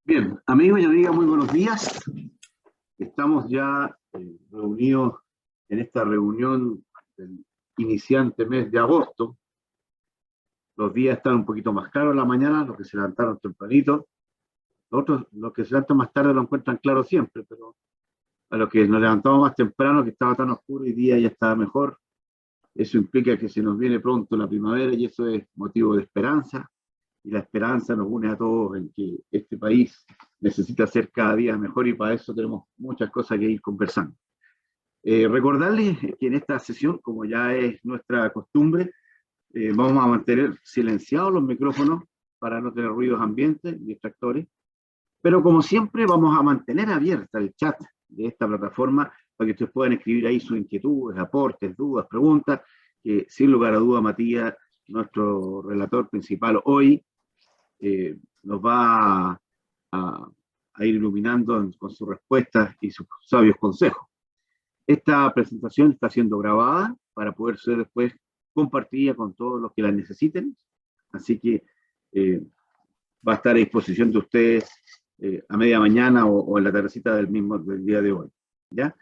Bien, amigos y amigas, muy buenos días. Estamos ya reunidos en esta reunión del iniciante mes de agosto. Los días están un poquito más claros en la mañana, los que se levantaron tempranito. Los otros, los que se levantan más tarde, lo encuentran claro siempre, pero a los que nos levantamos más temprano, que estaba tan oscuro, y día ya estaba mejor. Eso implica que se nos viene pronto la primavera y eso es motivo de esperanza. Y la esperanza nos une a todos en que este país necesita ser cada día mejor y para eso tenemos muchas cosas que ir conversando. Recordarles que en esta sesión, como ya es nuestra costumbre, vamos a mantener silenciados los micrófonos para no tener ruidos ambientes, distractores, pero como siempre vamos a mantener abierta el chat de esta plataforma para que ustedes puedan escribir ahí sus inquietudes, aportes, dudas, preguntas, que sin lugar a duda Matías, nuestro relator principal hoy, nos va a ir iluminando con sus respuestas y sus sabios consejos. Esta presentación está siendo grabada para poder ser después compartida con todos los que la necesiten, así que va a estar a disposición de ustedes a media mañana o en la tardecita del día de hoy. ¿Ya?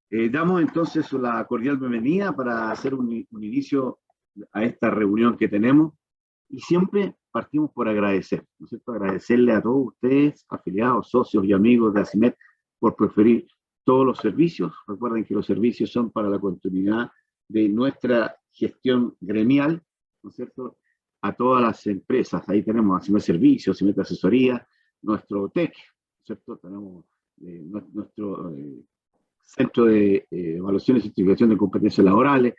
Damos entonces la cordial bienvenida para hacer un inicio a esta reunión que tenemos y siempre partimos por agradecer, ¿no es cierto? Agradecerle a todos ustedes, afiliados, socios y amigos de ACIMED, por preferir todos los servicios. Recuerden que los servicios son para la continuidad de nuestra gestión gremial, ¿no es cierto? A todas las empresas, ahí tenemos ACIMED Servicios, ACIMED Asesoría, nuestro TEC, ¿no es cierto? Tenemos nuestro Centro de Evaluación y Certificación de Competencias Laborales,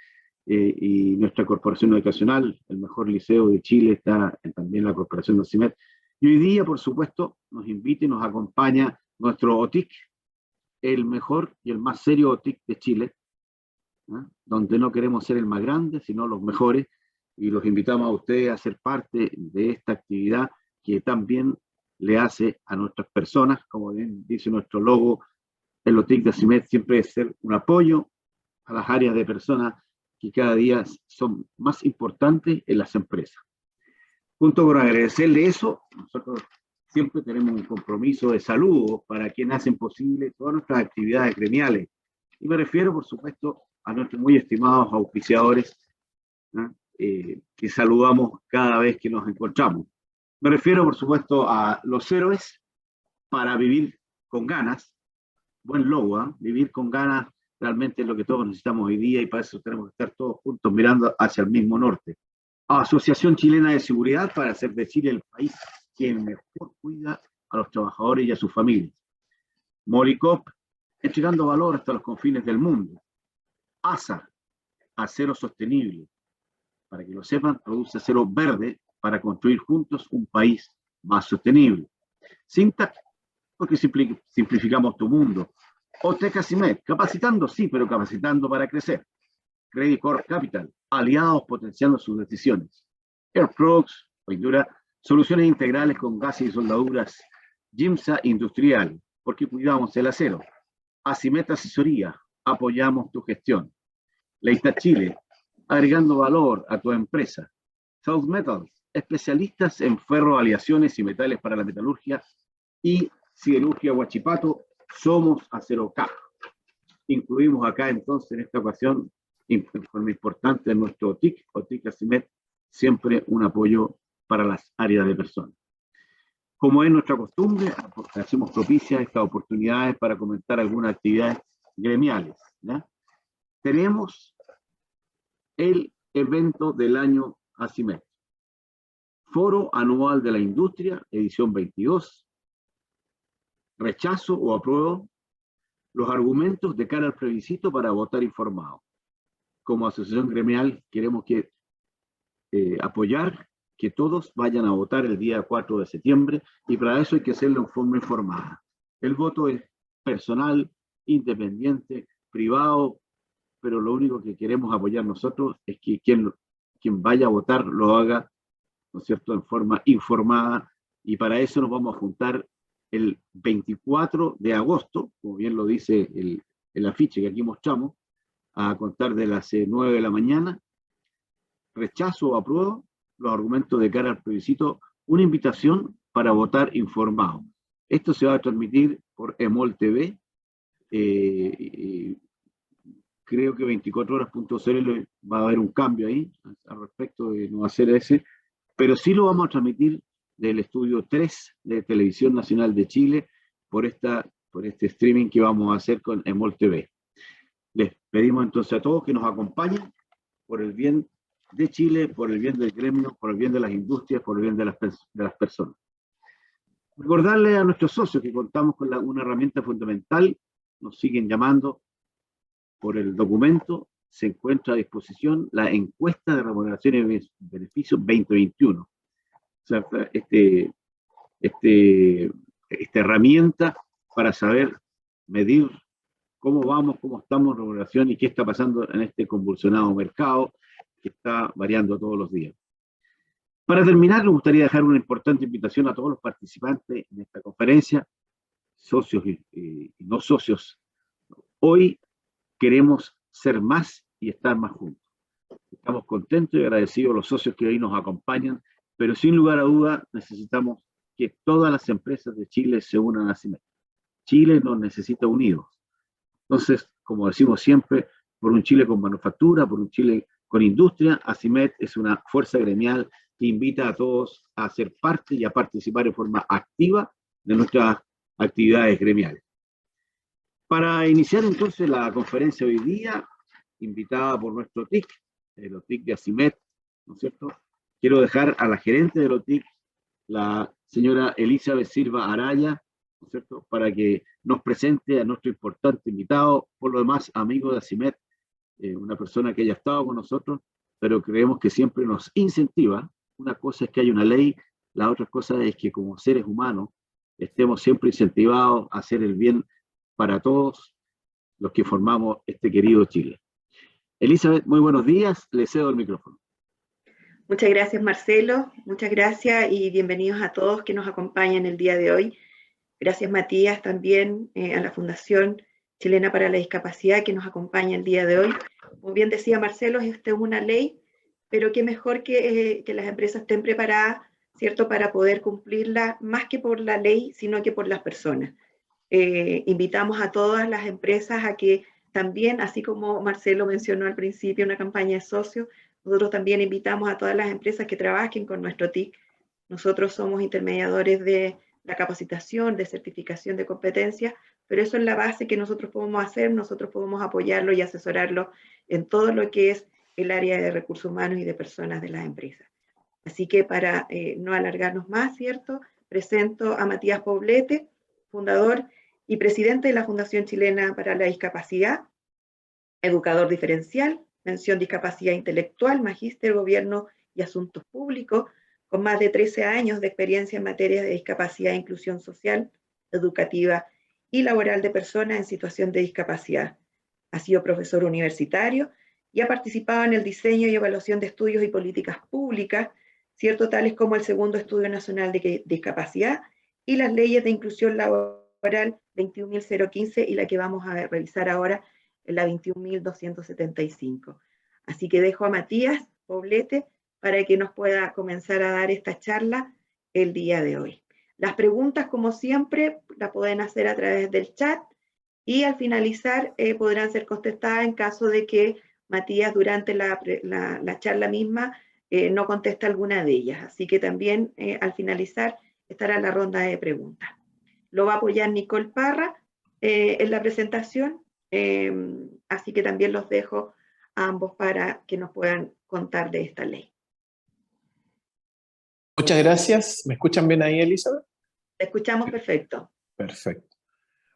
y nuestra corporación educacional, el mejor liceo de Chile, está también la corporación de ACIMED. Y hoy día, por supuesto, nos invita y nos acompaña nuestro OTIC, el mejor y el más serio OTIC de Chile, ¿eh? Donde no queremos ser el más grande, sino los mejores, y los invitamos a ustedes a ser parte de esta actividad que también le hace a nuestras personas, como bien dice nuestro logo, el OTIC de ACIMED siempre es ser un apoyo a las áreas de personas que cada día son más importantes en las empresas. Junto con agradecerle eso, nosotros siempre tenemos un compromiso de saludo para quienes hacen posible todas nuestras actividades gremiales. Y me refiero, por supuesto, a nuestros muy estimados auspiciadores, ¿no? Que saludamos cada vez que nos encontramos. Me refiero, por supuesto, a los héroes para vivir con ganas. Buen logo, ¿eh? Vivir con ganas realmente es lo que todos necesitamos hoy día y para eso tenemos que estar todos juntos mirando hacia el mismo norte. Asociación Chilena de Seguridad para hacer de Chile el país que mejor cuida a los trabajadores y a sus familias. Molicop, entregando valor hasta los confines del mundo. ASA, acero sostenible. Para que lo sepan, produce acero verde para construir juntos un país más sostenible. Sintac, porque simplificamos tu mundo. OTEC ACIMED, capacitando sí, pero capacitando para crecer. Credit Corp Capital, aliados potenciando sus decisiones. Airprox, Pintura, soluciones integrales con gases y soldaduras. GIMSA Industrial, porque cuidamos el acero. ACIMED Asesoría, apoyamos tu gestión. Leita Chile, agregando valor a tu empresa. South Metals, especialistas en ferroaleaciones y metales para la metalurgia. Y Siderurgia Huachipato, somos Acero K. Incluimos acá entonces en esta ocasión, en forma importante, en nuestro OTIC, OTIC ACIMED, siempre un apoyo para las áreas de personas. Como es nuestra costumbre, hacemos propicias estas oportunidades para comentar algunas actividades gremiales, ¿ya? Tenemos el evento del año ACIMED. Foro Anual de la Industria, edición 22. Rechazo o apruebo los argumentos de cara al plebiscito para votar informado. Como asociación gremial queremos apoyar que todos vayan a votar el día 4 de septiembre y para eso hay que hacerlo en forma informada. El voto es personal, independiente, privado, pero lo único que queremos apoyar nosotros es que quien vaya a votar lo haga, ¿no es cierto?, en forma informada, y para eso nos vamos a juntar el 24 de agosto, como bien lo dice el afiche que aquí mostramos, a contar de las 9 de la mañana. Rechazo o apruebo los argumentos de cara al plebiscito, una invitación para votar informado. Esto se va a transmitir por EMOL TV. Creo que 24horas.cl va a haber un cambio ahí al respecto de no hacer ese, pero sí lo vamos a transmitir del estudio 3 de Televisión Nacional de Chile por este streaming que vamos a hacer con EMOL TV. Les pedimos entonces a todos que nos acompañen por el bien de Chile, por el bien del gremio, por el bien de las industrias, por el bien de las personas. Recordarle a nuestros socios que contamos con una herramienta fundamental, nos siguen llamando por el documento, se encuentra a disposición la encuesta de remuneraciones y beneficios 2021. O sea, esta herramienta para saber medir cómo vamos, cómo estamos en remuneración y qué está pasando en este convulsionado mercado que está variando todos los días. Para terminar, me gustaría dejar una importante invitación a todos los participantes en esta conferencia, socios y no socios. Hoy queremos ser más y estar más juntos. Estamos contentos y agradecidos a los socios que hoy nos acompañan, pero sin lugar a duda necesitamos que todas las empresas de Chile se unan a CIMET. Chile nos necesita unidos. Entonces, como decimos siempre, por un Chile con manufactura, por un Chile con industria, ACIMET es una fuerza gremial que invita a todos a ser parte y a participar en forma activa de nuestras actividades gremiales. Para iniciar entonces la conferencia hoy día, invitada por nuestro TIC, los TIC de ACIMET, ¿no es cierto? Quiero dejar a la gerente de los TIC, la señora Elizabeth Silva Araya, ¿no es cierto?, para que nos presente a nuestro importante invitado, por lo demás, amigo de ACIMET, una persona que haya estado con nosotros, pero creemos que siempre nos incentiva. Una cosa es que hay una ley, la otra cosa es que como seres humanos estemos siempre incentivados a hacer el bien para todos los que formamos este querido Chile. Elizabeth, muy buenos días, le cedo el micrófono. Muchas gracias, Marcelo, muchas gracias y bienvenidos a todos que nos acompañan el día de hoy. Gracias, Matías, también a la Fundación Chilena para la Discapacidad que nos acompaña el día de hoy. Como bien decía Marcelo, esta es una ley, pero qué mejor que las empresas estén preparadas, ¿cierto?, para poder cumplirla, más que por la ley, sino que por las personas. Invitamos a todas las empresas a que también, así como Marcelo mencionó al principio, una campaña de socios, nosotros también invitamos a todas las empresas que trabajen con nuestro TIC. Nosotros somos intermediadores de la capacitación, de certificación de competencias, pero eso es la base que nosotros podemos hacer, nosotros podemos apoyarlo y asesorarlo en todo lo que es el área de recursos humanos y de personas de las empresas. Así que para no alargarnos más, ¿cierto?, presento a Matías Poblete, fundador y presidente de la Fundación Chilena para la Discapacidad, educador diferencial, mención discapacidad intelectual, magíster, gobierno y asuntos públicos, con más de 13 años de experiencia en materia de discapacidad e inclusión social, educativa y laboral de personas en situación de discapacidad. Ha sido profesor universitario y ha participado en el diseño y evaluación de estudios y políticas públicas, ¿cierto?, tales como el Segundo Estudio Nacional de Discapacidad y las leyes de inclusión laboral 21.015 y la que vamos a revisar ahora, la 21.275. Así que dejo a Matías Poblete para que nos pueda comenzar a dar esta charla el día de hoy. Las preguntas, como siempre, las pueden hacer a través del chat y al finalizar podrán ser contestadas en caso de que Matías durante la charla misma no conteste alguna de ellas. Así que también al finalizar estará la ronda de preguntas. Lo va a apoyar Nicole Parra en la presentación, así que también los dejo a ambos para que nos puedan contar de esta ley. Muchas gracias. ¿Me escuchan bien ahí, Elizabeth? Te escuchamos perfecto. Perfecto.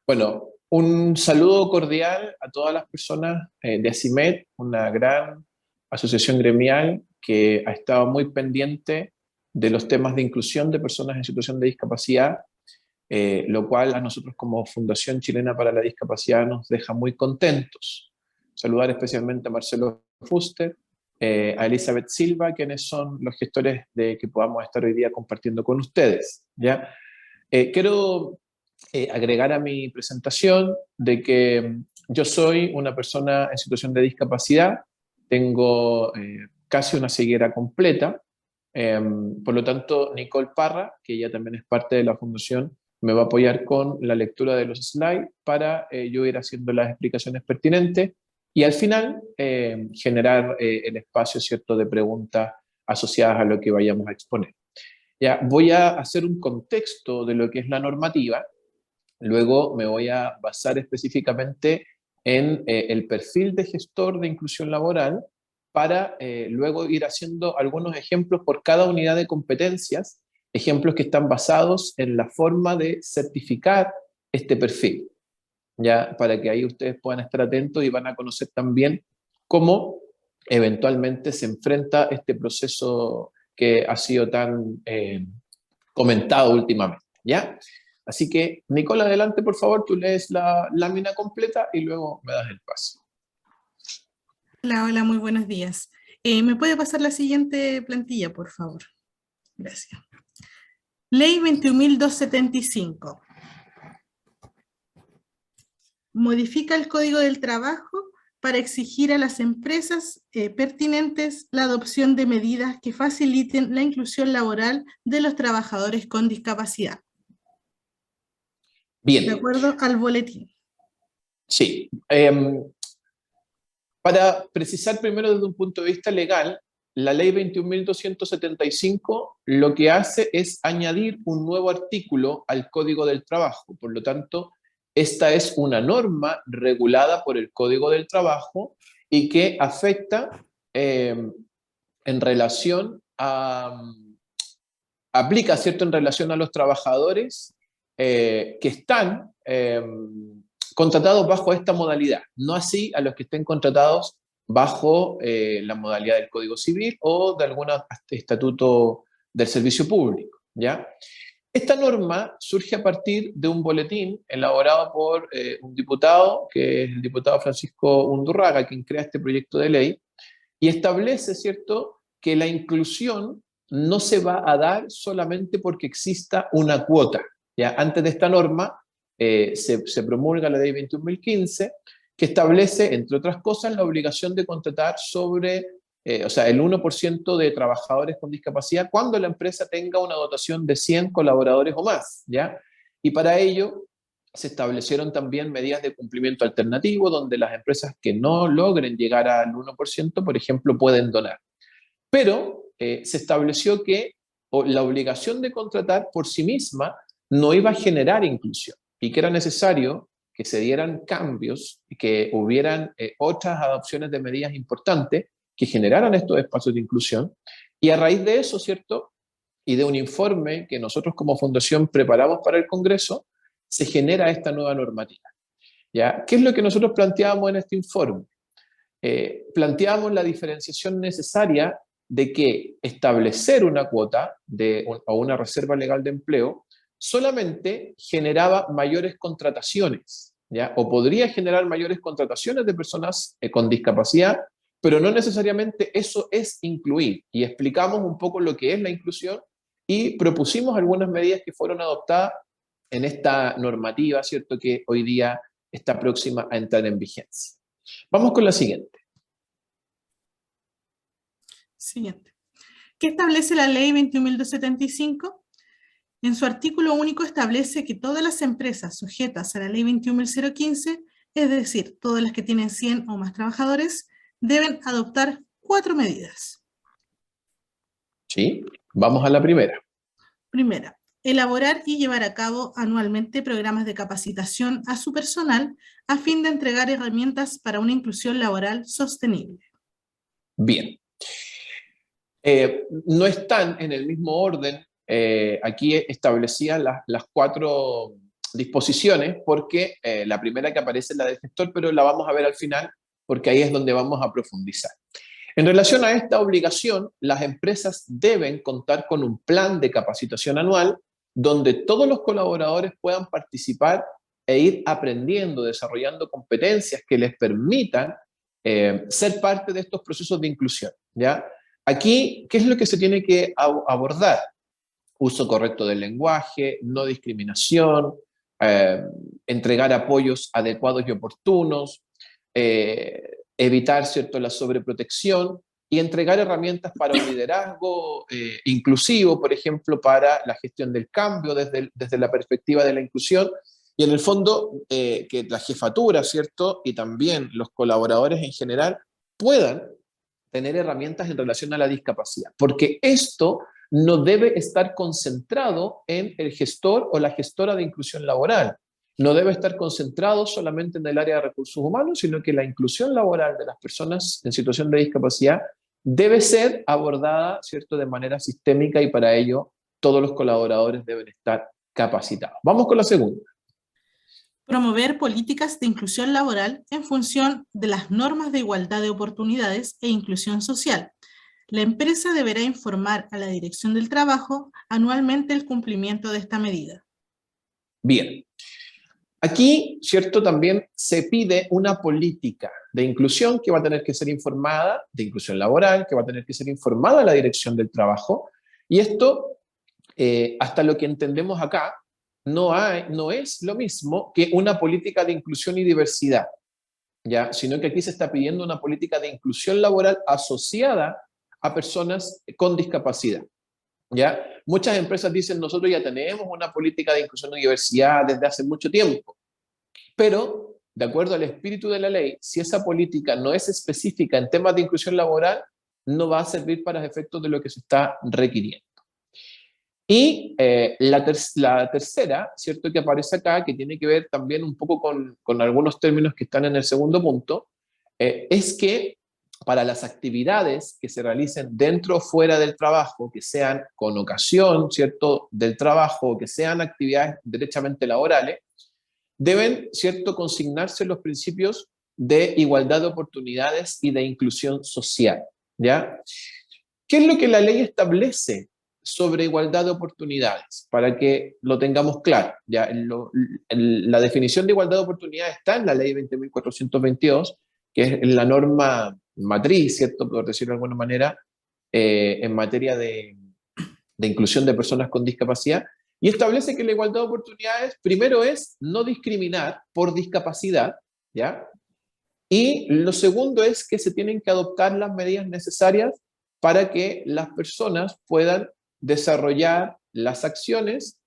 Bueno, un saludo cordial a todas las personas de ACIMET, una gran asociación gremial que ha estado muy pendiente de los temas de inclusión de personas en situación de discapacidad, lo cual a nosotros como Fundación Chilena para la Discapacidad nos deja muy contentos. Saludar especialmente a Marcelo Fuster, a Elizabeth Silva, quienes son los gestores de que podamos estar hoy día compartiendo con ustedes, ¿ya? Quiero agregar a mi presentación de que yo soy una persona en situación de discapacidad, tengo casi una ceguera completa, por lo tanto Nicole Parra, que ella también es parte de la fundación, me va a apoyar con la lectura de los slides para yo ir haciendo las explicaciones pertinentes y al final generar el espacio, ¿cierto?, de preguntas asociadas a lo que vayamos a exponer. Ya, voy a hacer un contexto de lo que es la normativa, luego me voy a basar específicamente en el perfil de gestor de inclusión laboral para luego ir haciendo algunos ejemplos por cada unidad de competencias, ejemplos que están basados en la forma de certificar este perfil, ya para que ahí ustedes puedan estar atentos y van a conocer también cómo eventualmente se enfrenta este proceso que ha sido tan comentado últimamente, ¿ya? Así que, Nicola, adelante, por favor, tú lees la lámina completa y luego me das el paso. Hola, hola, muy buenos días. ¿Me puede pasar la siguiente plantilla, por favor? Gracias. Ley 21.275. Modifica el Código del Trabajo para exigir a las empresas pertinentes la adopción de medidas que faciliten la inclusión laboral de los trabajadores con discapacidad. Bien. De acuerdo al boletín. Sí. Para precisar primero desde un punto de vista legal, la ley 21.275 lo que hace es añadir un nuevo artículo al Código del Trabajo. Por lo tanto, esta es una norma regulada por el Código del Trabajo y que afecta en relación a... aplica, ¿cierto?, en relación a los trabajadores que están contratados bajo esta modalidad, no así a los que estén contratados bajo la modalidad del Código Civil o de algún estatuto del servicio público, ¿ya? Esta norma surge a partir de un boletín elaborado por un diputado, que es el diputado Francisco Undurraga, quien crea este proyecto de ley, y establece, ¿cierto?, que la inclusión no se va a dar solamente porque exista una cuota. ¿Ya? Antes de esta norma se promulga la ley 21.015, que establece, entre otras cosas, la obligación de contratar sobre, o sea, el 1% de trabajadores con discapacidad cuando la empresa tenga una dotación de 100 colaboradores o más, ¿ya? Y para ello se establecieron también medidas de cumplimiento alternativo, donde las empresas que no logren llegar al 1%, por ejemplo, pueden donar. Pero se estableció que la obligación de contratar por sí misma no iba a generar inclusión y que era necesario que se dieran cambios y que hubieran otras adopciones de medidas importantes que generaran estos espacios de inclusión. Y a raíz de eso, ¿cierto?, y de un informe que nosotros como fundación preparamos para el Congreso, se genera esta nueva normativa. ¿Ya? ¿Qué es lo que nosotros planteábamos en este informe? Planteábamos la diferenciación necesaria de que establecer una cuota o una reserva legal de empleo solamente generaba mayores contrataciones, ¿ya? O podría generar mayores contrataciones de personas con discapacidad, pero no necesariamente eso es incluir. Y explicamos un poco lo que es la inclusión y propusimos algunas medidas que fueron adoptadas en esta normativa, ¿cierto?, que hoy día está próxima a entrar en vigencia. Vamos con la siguiente. Siguiente. ¿Qué establece la ley 21.275? En su artículo único establece que todas las empresas sujetas a la ley 21.015, es decir, todas las que tienen 100 o más trabajadores, deben adoptar 4 medidas. Sí, vamos a la primera. Primera, elaborar y llevar a cabo anualmente programas de capacitación a su personal a fin de entregar herramientas para una inclusión laboral sostenible. Bien. No están en el mismo orden aquí establecidas las 4 disposiciones, porque la primera que aparece es la del gestor, pero la vamos a ver al final, porque ahí es donde vamos a profundizar. En relación a esta obligación, las empresas deben contar con un plan de capacitación anual donde todos los colaboradores puedan participar e ir aprendiendo, desarrollando competencias que les permitan ser parte de estos procesos de inclusión, ¿ya? Aquí, ¿qué es lo que se tiene que abordar? Uso correcto del lenguaje, no discriminación, entregar apoyos adecuados y oportunos, evitar, ¿cierto?, la sobreprotección y entregar herramientas para un liderazgo inclusivo, por ejemplo, para la gestión del cambio desde la perspectiva de la inclusión, y en el fondo que la jefatura, ¿cierto? Y también los colaboradores en general puedan tener herramientas en relación a la discapacidad, porque esto no debe estar concentrado en el gestor o la gestora de inclusión laboral. No debe estar concentrado solamente en el área de recursos humanos, sino que la inclusión laboral de las personas en situación de discapacidad debe ser abordada, ¿cierto?, de manera sistémica, y para ello todos los colaboradores deben estar capacitados. Vamos con la segunda. Promover políticas de inclusión laboral en función de las normas de igualdad de oportunidades e inclusión social. La empresa deberá informar a la Dirección del Trabajo anualmente el cumplimiento de esta medida. Bien. Aquí, ¿cierto?, también se pide una política de inclusión que va a tener que ser informada, de inclusión laboral, que va a tener que ser informada a la Dirección del Trabajo, y esto, hasta lo que entendemos acá, no es lo mismo que una política de inclusión y diversidad, ¿ya? Sino que aquí se está pidiendo una política de inclusión laboral asociada a personas con discapacidad, ¿ya? Muchas empresas dicen, nosotros ya tenemos una política de inclusión y diversidad desde hace mucho tiempo, pero de acuerdo al espíritu de la ley, si esa política no es específica en temas de inclusión laboral, no va a servir para los efectos de lo que se está requiriendo. Y la tercera, ¿cierto?, que aparece acá, que tiene que ver también un poco con algunos términos que están en el segundo punto, es que para las actividades que se realicen dentro o fuera del trabajo, que sean con ocasión, ¿cierto?, del trabajo, que sean actividades derechamente laborales, deben, ¿cierto?, consignarse los principios de igualdad de oportunidades y de inclusión social, ¿ya? ¿Qué es lo que la ley establece sobre igualdad de oportunidades? Para que lo tengamos claro, ¿ya? La definición de igualdad de oportunidades está en la ley 20.422, que es la norma matriz, ¿cierto?, por decirlo de alguna manera, en materia de inclusión de personas con discapacidad, y establece que la igualdad de oportunidades, primero, es no discriminar por discapacidad, ¿ya? Y lo segundo es que se tienen que adoptar las medidas necesarias para que las personas puedan desarrollar las acciones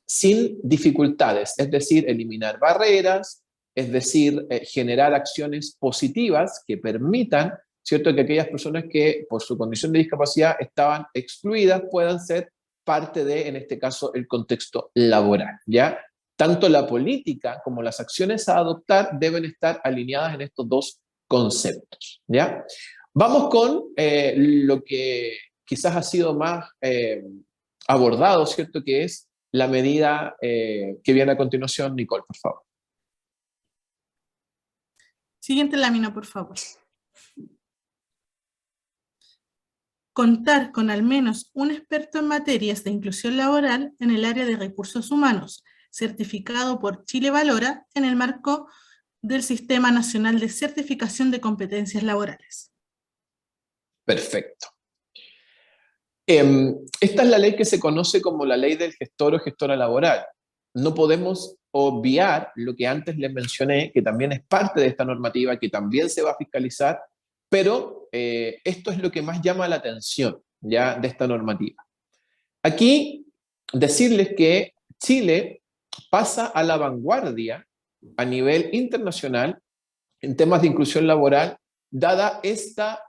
sin dificultades, es decir, eliminar barreras, es decir, generar acciones positivas que permitan, ¿cierto?, que aquellas personas que por su condición de discapacidad estaban excluidas puedan ser parte de, en este caso, el contexto laboral, ¿ya? Tanto la política como las acciones a adoptar deben estar alineadas en estos dos conceptos, ¿ya? Vamos con lo que quizás ha sido más abordado, ¿cierto?, que es la medida que viene a continuación. Nicole, por favor. Siguiente lámina, por favor. Contar con al menos un experto en materias de inclusión laboral en el área de recursos humanos, certificado por Chile Valora en el marco del Sistema Nacional de Certificación de Competencias Laborales. Perfecto. Esta es la ley que se conoce como la ley del gestor o gestora laboral. No podemos obviar lo que antes les mencioné, que también es parte de esta normativa, que también se va a fiscalizar, pero esto es lo que más llama la atención, ¿ya?, de esta normativa. Aquí decirles que Chile pasa a la vanguardia a nivel internacional en temas de inclusión laboral, dada esta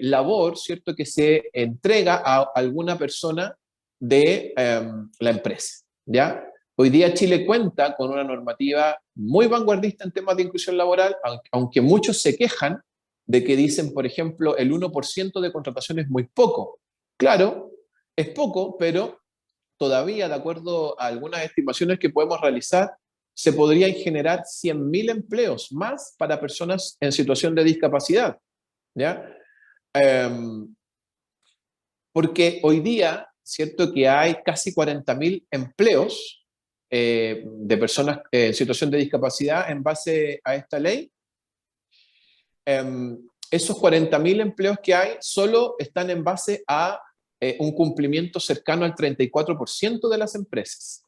labor, ¿cierto?, que se entrega a alguna persona de la empresa, ¿ya? Hoy día Chile cuenta con una normativa muy vanguardista en temas de inclusión laboral, aunque muchos se quejan de que dicen, por ejemplo, el 1% de contratación es muy poco. Claro, es poco, pero todavía, de acuerdo a algunas estimaciones que podemos realizar, se podrían generar 100.000 empleos más para personas en situación de discapacidad, ¿ya? Porque hoy día, cierto que hay casi 40.000 empleos de personas en situación de discapacidad en base a esta ley. Esos 40.000 empleos que hay solo están en base a un cumplimiento cercano al 34% de las empresas.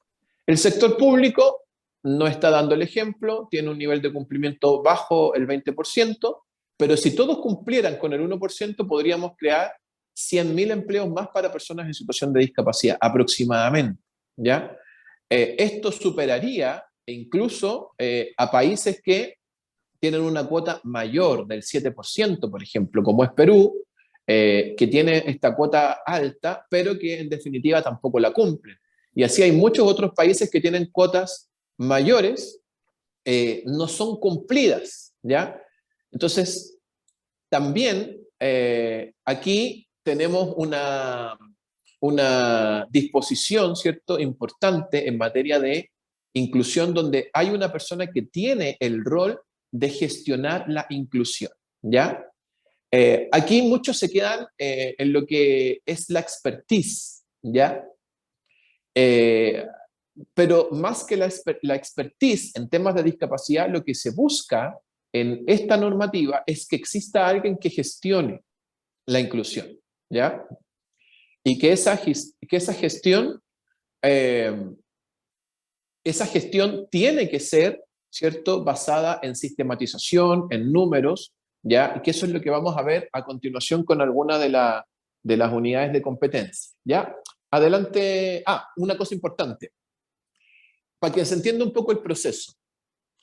El sector público no está dando el ejemplo, tiene un nivel de cumplimiento bajo el 20%, Pero si todos cumplieran con el 1%, podríamos crear 100.000 empleos más para personas en situación de discapacidad, aproximadamente, ¿ya? Esto superaría incluso a países que tienen una cuota mayor del 7%, por ejemplo, como es Perú, que tiene esta cuota alta, pero que en definitiva tampoco la cumplen. Y así hay muchos otros países que tienen cuotas mayores, no son cumplidas, ¿ya? Entonces, también aquí tenemos una disposición, ¿cierto?, importante en materia de inclusión, donde hay una persona que tiene el rol de gestionar la inclusión, ¿ya? Aquí muchos se quedan en lo que es la expertise, ¿ya? Pero más que la expertise en temas de discapacidad, lo que se busca en esta normativa es que exista alguien que gestione la inclusión, ¿ya? Y que esa gestión tiene que ser, ¿cierto?, basada en sistematización, en números, ¿ya? Y que eso es lo que vamos a ver a continuación con alguna de las unidades de competencia, ¿ya? Adelante. Una cosa importante, para que se entienda un poco el proceso.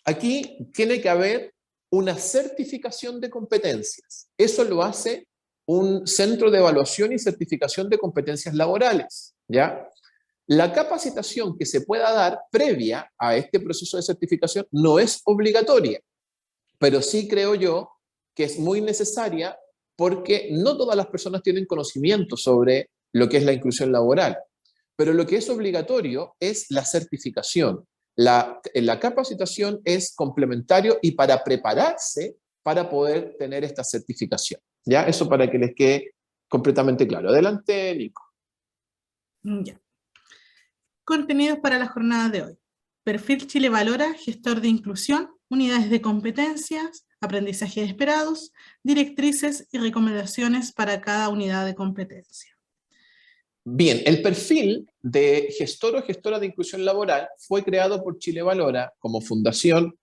Aquí tiene que haber una certificación de competencias. Eso lo hace un centro de evaluación y certificación de competencias laborales, ¿ya? La capacitación que se pueda dar previa a este proceso de certificación no es obligatoria, pero sí creo yo que es muy necesaria porque no todas las personas tienen conocimiento sobre lo que es la inclusión laboral, pero lo que es obligatorio es la certificación. La capacitación es complementario y para prepararse para poder tener esta certificación, ¿ya? Eso para que les quede completamente claro. Adelante, Nico. Ya. Contenidos para la jornada de hoy. Perfil Chile Valora, gestor de inclusión, unidades de competencias, aprendizajes esperados, directrices y recomendaciones para cada unidad de competencia. Bien, el perfil de gestor o gestora de inclusión laboral fue creado por Chile Valora como fundación.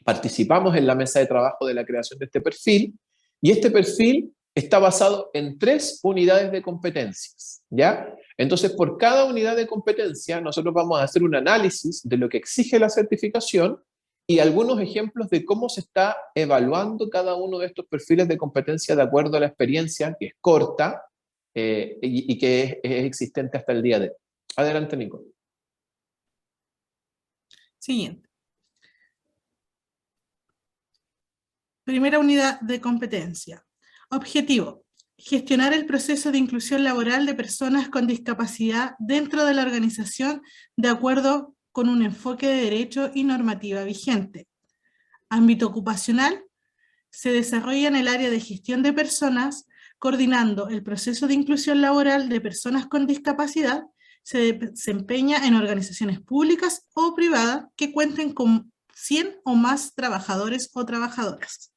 Participamos en la mesa de trabajo de la creación de este perfil y este perfil está basado en 3 unidades de competencias, ¿ya? Entonces, por cada unidad de competencia, nosotros vamos a hacer un análisis de lo que exige la certificación y algunos ejemplos de cómo se está evaluando cada uno de estos perfiles de competencia de acuerdo a la experiencia, que es corta y que es existente hasta el día de hoy. Adelante, Nico. Siguiente. Primera unidad de competencia. Objetivo: gestionar el proceso de inclusión laboral de personas con discapacidad dentro de la organización de acuerdo con un enfoque de derecho y normativa vigente. Ámbito ocupacional: se desarrolla en el área de gestión de personas, coordinando el proceso de inclusión laboral de personas con discapacidad. Se desempeña en organizaciones públicas o privadas que cuenten con 100 o más trabajadores o trabajadoras.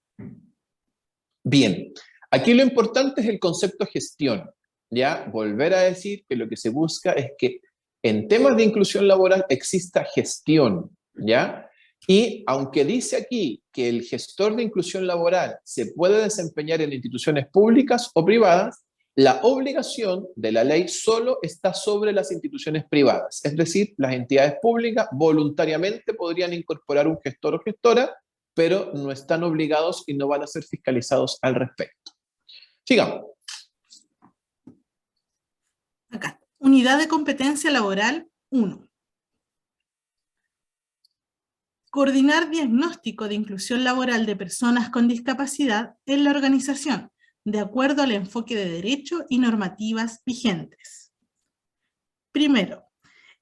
Bien, aquí lo importante es el concepto gestión, ¿ya? Volver a decir que lo que se busca es que en temas de inclusión laboral exista gestión, ¿ya? Y aunque dice aquí que el gestor de inclusión laboral se puede desempeñar en instituciones públicas o privadas, la obligación de la ley solo está sobre las instituciones privadas. Es decir, las entidades públicas voluntariamente podrían incorporar un gestor o gestora, pero no están obligados y no van a ser fiscalizados al respecto. Sigamos. Acá, unidad de competencia laboral 1. Coordinar diagnóstico de inclusión laboral de personas con discapacidad en la organización, de acuerdo al enfoque de derecho y normativas vigentes. Primero,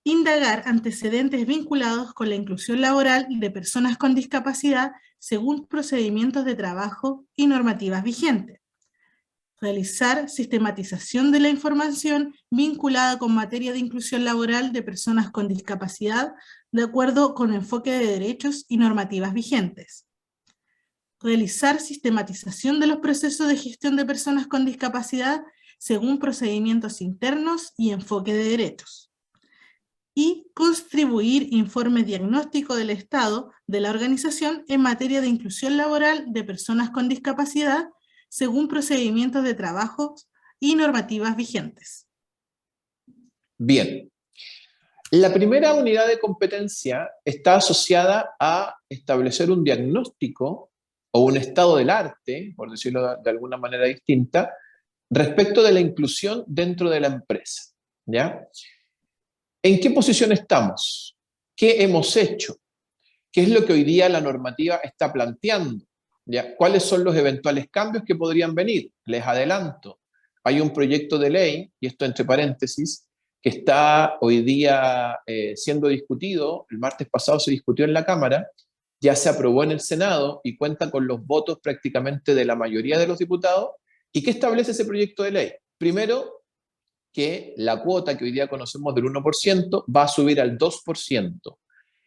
indagar antecedentes vinculados con la inclusión laboral de personas con discapacidad según procedimientos de trabajo y normativas vigentes. Realizar sistematización de la información vinculada con materia de inclusión laboral de personas con discapacidad de acuerdo con enfoque de derechos y normativas vigentes. Realizar sistematización de los procesos de gestión de personas con discapacidad según procedimientos internos y enfoque de derechos. Y suscribir informes diagnósticos del estado de la organización en materia de inclusión laboral de personas con discapacidad según procedimientos de trabajo y normativas vigentes. Bien. La primera unidad de competencia está asociada a establecer un diagnóstico o un estado del arte, por decirlo de alguna manera distinta, respecto de la inclusión dentro de la empresa, ¿ya? ¿En qué posición estamos? ¿Qué hemos hecho? ¿Qué es lo que hoy día la normativa está planteando? ¿Ya? ¿Cuáles son los eventuales cambios que podrían venir? Les adelanto, hay un proyecto de ley, y esto entre paréntesis, que está hoy día siendo discutido, el martes pasado se discutió en la Cámara, ya se aprobó en el Senado y cuenta con los votos prácticamente de la mayoría de los diputados. ¿Y qué establece ese proyecto de ley? Primero, que la cuota que hoy día conocemos del 1% va a subir al 2%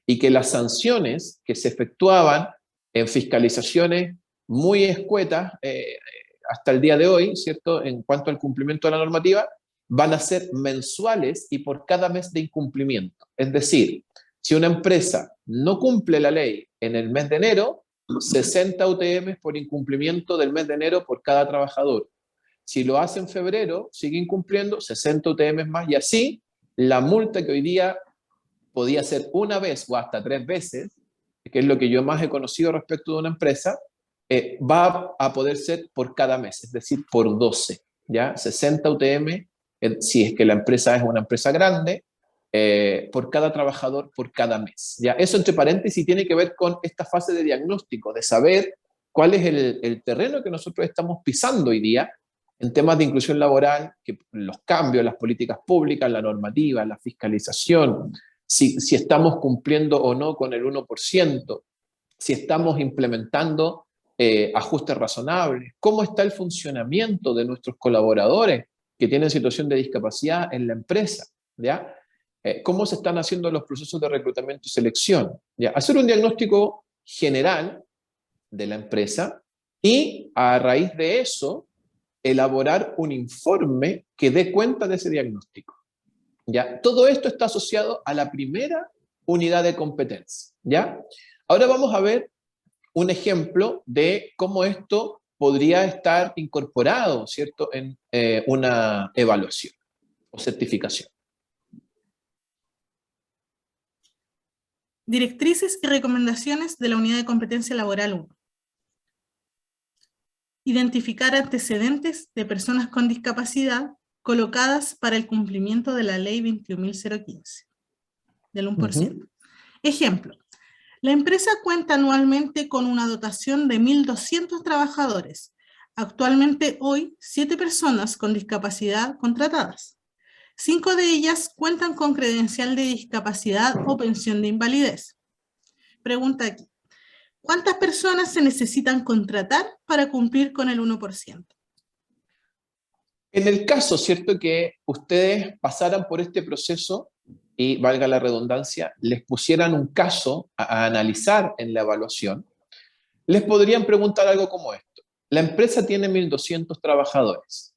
y que las sanciones que se efectuaban en fiscalizaciones muy escuetas hasta el día de hoy, ¿cierto?, en cuanto al cumplimiento de la normativa, van a ser mensuales y por cada mes de incumplimiento. Es decir, si una empresa no cumple la ley en el mes de enero, 60 UTM por incumplimiento del mes de enero por cada trabajador. Si lo hace en febrero, sigue incumpliendo 60 UTM más y así la multa que hoy día podía ser una vez o hasta 3 veces, que es lo que yo más he conocido respecto de una empresa, va a poder ser por cada mes, es decir, por 12, ¿ya? 60 UTM, si es que la empresa es una empresa grande, por cada trabajador, por cada mes, ¿ya? Eso entre paréntesis tiene que ver con esta fase de diagnóstico, de saber cuál es el terreno que nosotros estamos pisando hoy día en temas de inclusión laboral, que los cambios, las políticas públicas, la normativa, la fiscalización, si estamos cumpliendo o no con el 1%, si estamos implementando ajustes razonables, cómo está el funcionamiento de nuestros colaboradores que tienen situación de discapacidad en la empresa, ¿ya? Cómo se están haciendo los procesos de reclutamiento y selección, ¿ya? Hacer un diagnóstico general de la empresa y a raíz de eso elaborar un informe que dé cuenta de ese diagnóstico, ¿ya? Todo esto está asociado a la primera unidad de competencia, ¿ya? Ahora vamos a ver un ejemplo de cómo esto podría estar incorporado, ¿cierto?, en una evaluación o certificación. Directrices y recomendaciones de la Unidad de Competencia Laboral 1. Identificar antecedentes de personas con discapacidad colocadas para el cumplimiento de la Ley 21.015, del 1%. Ejemplo, la empresa cuenta anualmente con una dotación de 1.200 trabajadores. Actualmente hoy, 7 personas con discapacidad contratadas. 5 de ellas cuentan con credencial de discapacidad o pensión de invalidez. Pregunta aquí. ¿Cuántas personas se necesitan contratar para cumplir con el 1%? En el caso, ¿cierto?, que ustedes pasaran por este proceso y, valga la redundancia, les pusieran un caso a analizar en la evaluación, les podrían preguntar algo como esto. La empresa tiene 1.200 trabajadores.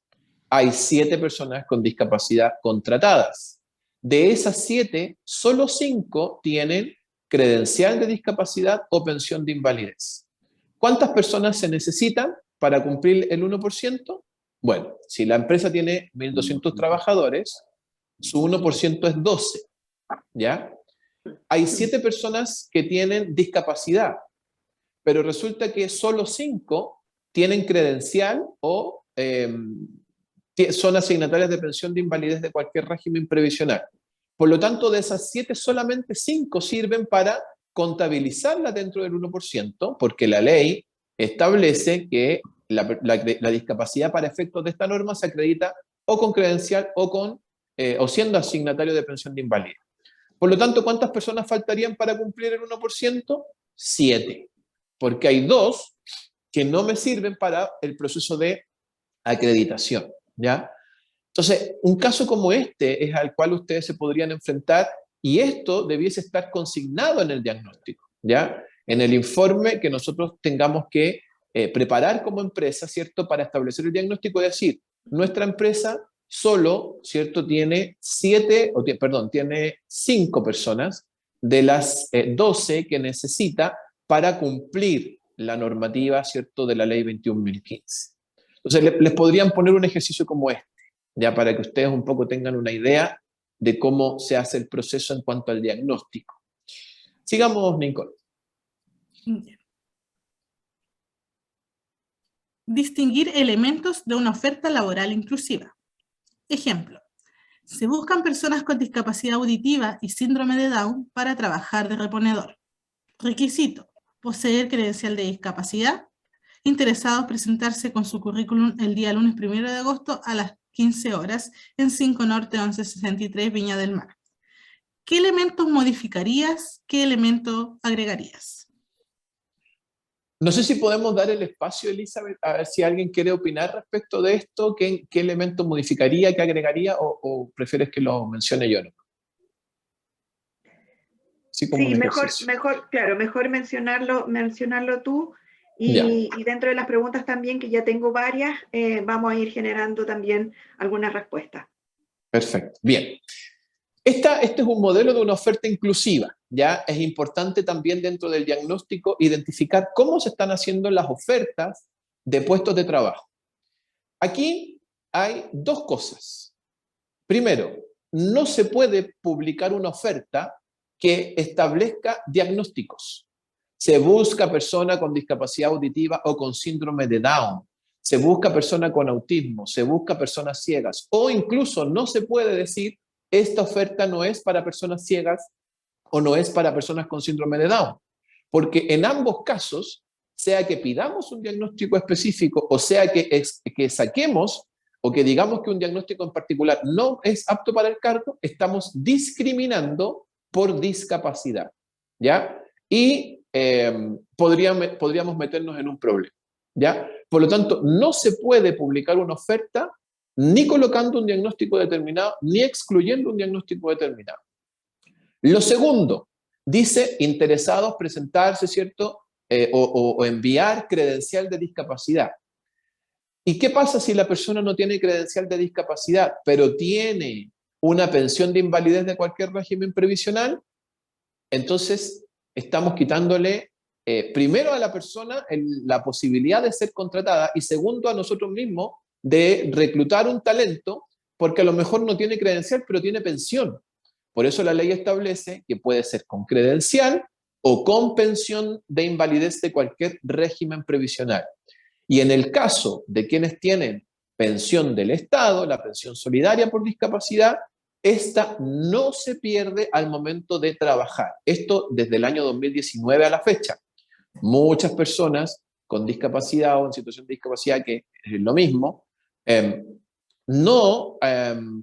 Hay 7 personas con discapacidad contratadas. De esas 7, solo 5 tienen credencial de discapacidad o pensión de invalidez. ¿Cuántas personas se necesitan para cumplir el 1%? Bueno, si la empresa tiene 1.200 trabajadores, su 1% es 12, ¿ya? Hay 7 personas que tienen discapacidad, pero resulta que solo 5 tienen credencial o son asignatarias de pensión de invalidez de cualquier régimen previsional. Por lo tanto, de esas 7, solamente 5 sirven para contabilizarla dentro del 1%, porque la ley establece que la discapacidad para efectos de esta norma se acredita o con credencial o siendo asignatario de pensión de invalidez. Por lo tanto, ¿cuántas personas faltarían para cumplir el 1%? 7, porque hay 2 que no me sirven para el proceso de acreditación, ¿ya? Entonces, un caso como este es al cual ustedes se podrían enfrentar y esto debiese estar consignado en el diagnóstico, ¿ya? En el informe que nosotros tengamos que preparar como empresa, ¿cierto?, para establecer el diagnóstico y decir, nuestra empresa solo, ¿cierto?, tiene 5 personas de las 12 que necesita para cumplir la normativa, ¿cierto?, de la ley 21.015. Entonces, les podrían poner un ejercicio como este, ya para que ustedes un poco tengan una idea de cómo se hace el proceso en cuanto al diagnóstico. Sigamos, Nicole. Distinguir elementos de una oferta laboral inclusiva. Ejemplo, se buscan personas con discapacidad auditiva y síndrome de Down para trabajar de reponedor. Requisito, poseer credencial de discapacidad. Interesados presentarse con su currículum el día lunes 1 de agosto a las 15 horas en 5 Norte 1163 Viña del Mar. ¿Qué elementos modificarías? ¿Qué elemento agregarías? No sé si podemos dar el espacio, Elizabeth, a ver si alguien quiere opinar respecto de esto, qué elemento modificaría, qué agregaría, o prefieres que lo mencione yo, ¿no? Sí, mejor mencionarlo tú. Y dentro de las preguntas también, que ya tengo varias, vamos a ir generando también algunas respuestas. Perfecto, bien. Este es un modelo de una oferta inclusiva, ¿ya? Es importante también dentro del diagnóstico identificar cómo se están haciendo las ofertas de puestos de trabajo. Aquí hay dos cosas. Primero, no se puede publicar una oferta que establezca diagnósticos. Se busca persona con discapacidad auditiva o con síndrome de Down. Se busca persona con autismo, se busca personas ciegas, o incluso no se puede decir esta oferta no es para personas ciegas o no es para personas con síndrome de Down, porque en ambos casos, sea que pidamos un diagnóstico específico o sea que saquemos o que digamos que un diagnóstico en particular no es apto para el cargo, estamos discriminando por discapacidad, ¿ya? Y podríamos meternos en un problema, ¿ya? Por lo tanto, no se puede publicar una oferta ni colocando un diagnóstico determinado, ni excluyendo un diagnóstico determinado. Lo segundo, dice interesados presentarse, ¿cierto? O enviar credencial de discapacidad. ¿Y qué pasa si la persona no tiene credencial de discapacidad, pero tiene una pensión de invalidez de cualquier régimen previsional? Entonces, estamos quitándole primero a la persona la posibilidad de ser contratada y segundo a nosotros mismos de reclutar un talento porque a lo mejor no tiene credencial, pero tiene pensión. Por eso la ley establece que puede ser con credencial o con pensión de invalidez de cualquier régimen previsional. Y en el caso de quienes tienen pensión del Estado, la pensión solidaria por discapacidad, esta no se pierde al momento de trabajar. Esto desde el año 2019 a la fecha. Muchas personas con discapacidad o en situación de discapacidad, que es lo mismo, no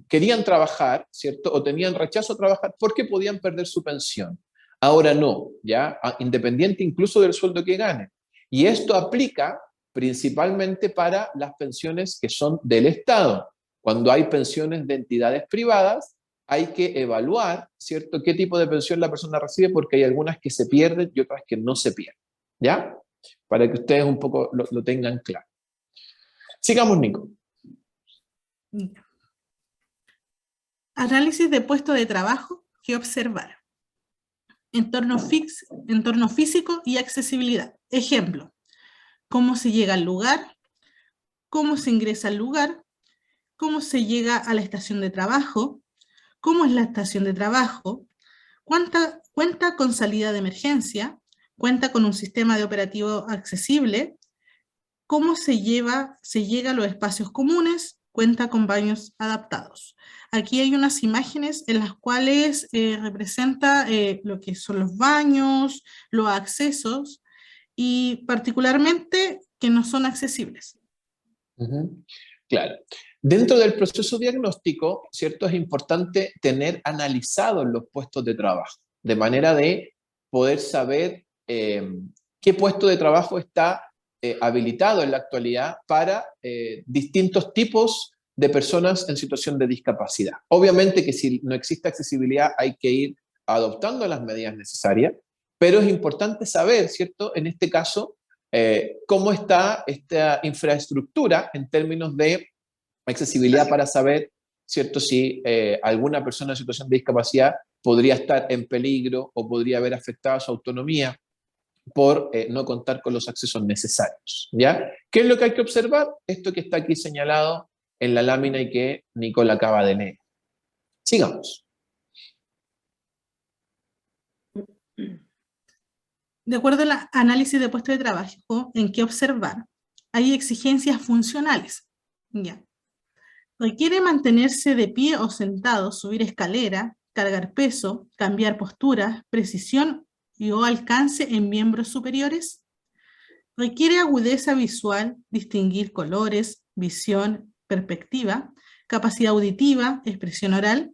querían trabajar, ¿cierto? O tenían rechazo a trabajar porque podían perder su pensión. Ahora no, ¿ya? Independiente incluso del sueldo que ganen. Y esto aplica principalmente para las pensiones que son del Estado. Cuando hay pensiones de entidades privadas, hay que evaluar, ¿cierto?, qué tipo de pensión la persona recibe, porque hay algunas que se pierden y otras que no se pierden, ¿ya? Para que ustedes un poco lo tengan claro. Sigamos, Nico. Análisis de puesto de trabajo que observar. Entorno físico y accesibilidad. Ejemplo, cómo se llega al lugar, cómo se ingresa al lugar, cómo se llega a la estación de trabajo, cómo es la estación de trabajo, cuenta con salida de emergencia, cuenta con un sistema de operativo accesible, cómo se llega a los espacios comunes, cuenta con baños adaptados. Aquí hay unas imágenes en las cuales representa lo que son los baños, los accesos y particularmente que no son accesibles. Claro. Dentro del proceso diagnóstico, ¿cierto?, es importante tener analizados los puestos de trabajo, de manera de poder saber qué puesto de trabajo está habilitado en la actualidad para distintos tipos de personas en situación de discapacidad. Obviamente que si no existe accesibilidad hay que ir adoptando las medidas necesarias, pero es importante saber, ¿cierto?, en este caso, cómo está esta infraestructura en términos de accesibilidad para saber, ¿cierto?, si alguna persona en situación de discapacidad podría estar en peligro o podría haber afectado su autonomía por no contar con los accesos necesarios, ¿ya? ¿Qué es lo que hay que observar? Esto que está aquí señalado en la lámina y que Nicole acaba de leer. Sigamos. De acuerdo al análisis de puesto de trabajo, ¿en qué observar? Hay exigencias funcionales. Ya. Requiere mantenerse de pie o sentado, subir escalera, cargar peso, cambiar posturas, precisión y o alcance en miembros superiores. Requiere agudeza visual, distinguir colores, visión, perspectiva, capacidad auditiva, expresión oral.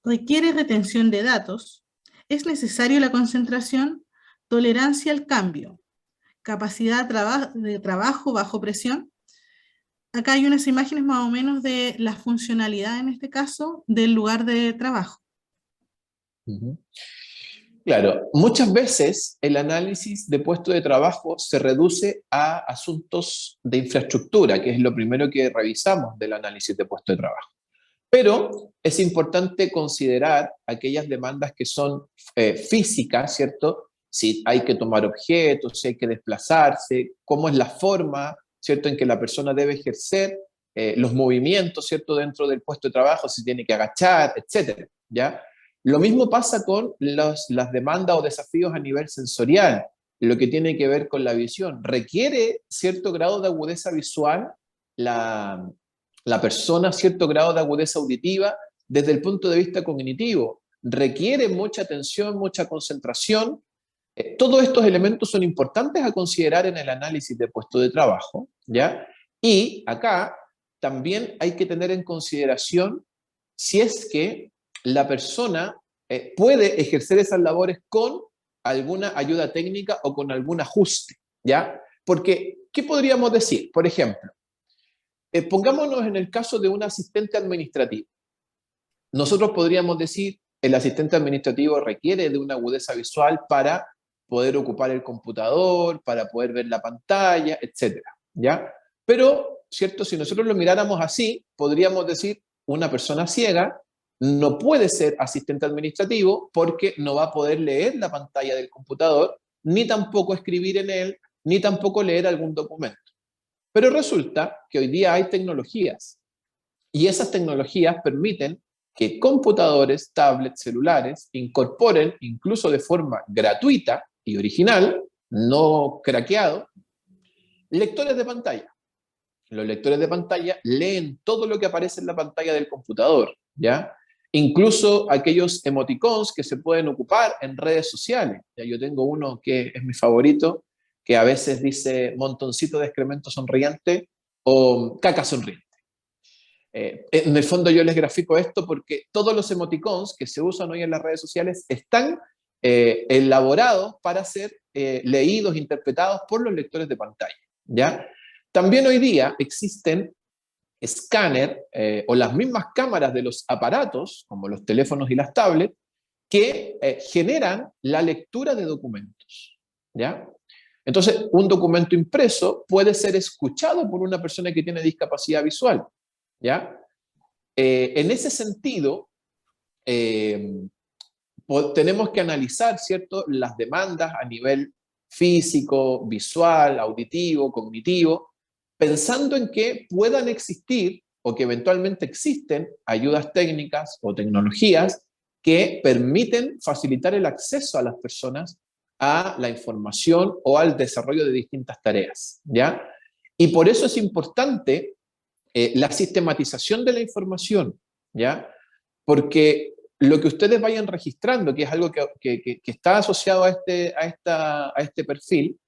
Requiere retención de datos. Es necesario la concentración, tolerancia al cambio, capacidad de trabajo bajo presión. Acá hay unas imágenes más o menos de la funcionalidad, en este caso, del lugar de trabajo. Claro, muchas veces el análisis de puesto de trabajo se reduce a asuntos de infraestructura, que es lo primero que revisamos del análisis de puesto de trabajo. Pero es importante considerar aquellas demandas que son físicas, ¿cierto? Si hay que tomar objetos, si hay que desplazarse, cómo es la forma, ¿cierto?, en que la persona debe ejercer los movimientos, ¿cierto?, dentro del puesto de trabajo, si tiene que agachar, etcétera, ¿ya? Lo mismo pasa con las demandas o desafíos a nivel sensorial, lo que tiene que ver con la visión. Requiere cierto grado de agudeza visual la persona, cierto grado de agudeza auditiva desde el punto de vista cognitivo. Requiere mucha atención, mucha concentración. Todos estos elementos son importantes a considerar en el análisis de puesto de trabajo, ¿ya? Y acá también hay que tener en consideración si es que la persona puede ejercer esas labores con alguna ayuda técnica o con algún ajuste, ¿ya? Porque, ¿qué podríamos decir? Por ejemplo, pongámonos en el caso de un asistente administrativo. Nosotros podríamos decir, el asistente administrativo requiere de una agudeza visual para poder ocupar el computador, para poder ver la pantalla, etcétera, ¿ya? Pero, ¿cierto? Si nosotros lo miráramos así, podríamos decir, una persona ciega no puede ser asistente administrativo porque no va a poder leer la pantalla del computador, ni tampoco escribir en él, ni tampoco leer algún documento. Pero resulta que hoy día hay tecnologías y esas tecnologías permiten que computadores, tablets, celulares incorporen, incluso de forma gratuita y original, no craqueado, lectores de pantalla. Los lectores de pantalla leen todo lo que aparece en la pantalla del computador, ¿ya? Incluso aquellos emoticons que se pueden ocupar en redes sociales. Ya, yo tengo uno que es mi favorito, que a veces dice montoncito de excremento sonriente o caca sonriente. En el fondo yo les grafico esto porque todos los emoticons que se usan hoy en las redes sociales están elaborados para ser leídos, interpretados por los lectores de pantalla, ¿ya? También hoy día existen escáner o las mismas cámaras de los aparatos, como los teléfonos y las tablets, que generan la lectura de documentos, ¿ya? Entonces, un documento impreso puede ser escuchado por una persona que tiene discapacidad visual, ¿ya? En ese sentido, tenemos que analizar, ¿cierto?, las demandas a nivel físico, visual, auditivo, cognitivo, pensando en que puedan existir o que eventualmente existen ayudas técnicas o tecnologías que permiten facilitar el acceso a las personas a la información o al desarrollo de distintas tareas, ¿ya? Y por eso es importante la sistematización de la información, ¿ya? Porque lo que ustedes vayan registrando, que es algo que está asociado a este perfil,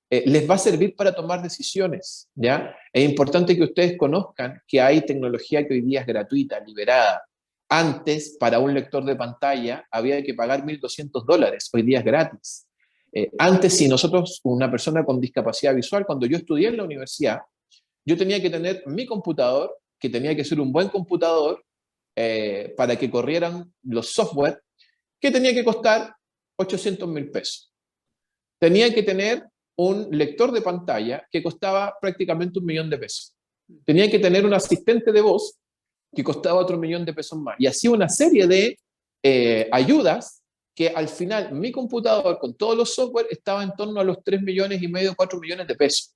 les va a servir para tomar decisiones, ¿ya? Es importante que ustedes conozcan que hay tecnología que hoy día es gratuita, liberada. Antes, para un lector de pantalla, había que pagar $1.200, hoy día es gratis. Antes, si nosotros, una persona con discapacidad visual, cuando yo estudié en la universidad, yo tenía que tener mi computador, que tenía que ser un buen computador, para que corrieran los software, que tenía que costar $800.000. Tenía que tener un lector de pantalla que costaba prácticamente $1.000.000. tenía que tener un asistente de voz que costaba otro $1.000.000 más. Y hacía una serie de ayudas que al final mi computador con todos los software estaba en torno a los 3,5 millones, 4 millones de pesos.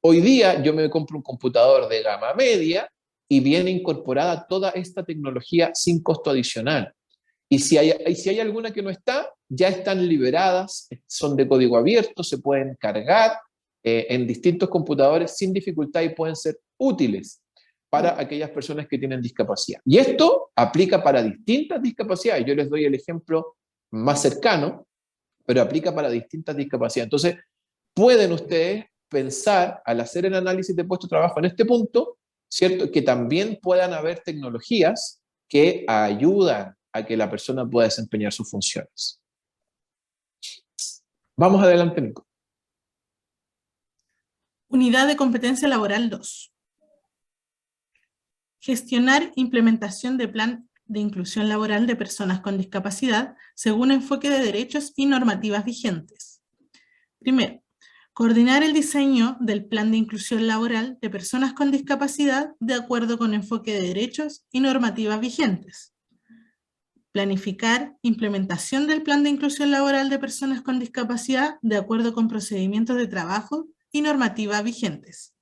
Hoy día yo me compro un computador de gama media y viene incorporada toda esta tecnología sin costo adicional. Y si hay alguna que no está, ya están liberadas, son de código abierto, se pueden cargar en distintos computadores sin dificultad y pueden ser útiles para aquellas personas que tienen discapacidad. Y esto aplica para distintas discapacidades. Yo les doy el ejemplo más cercano, pero aplica para distintas discapacidades. Entonces, pueden ustedes pensar, al hacer el análisis de puesto de trabajo en este punto, ¿cierto?, que también puedan haber tecnologías que ayudan a que la persona pueda desempeñar sus funciones. Vamos adelante, Nico. Unidad de competencia laboral 2. Gestionar implementación de plan de inclusión laboral de personas con discapacidad según enfoque de derechos y normativas vigentes. Primero, coordinar el diseño del plan de inclusión laboral de personas con discapacidad de acuerdo con enfoque de derechos y normativas vigentes. Planificar implementación del plan de inclusión laboral de personas con discapacidad de acuerdo con procedimientos de trabajo y normativas vigentes.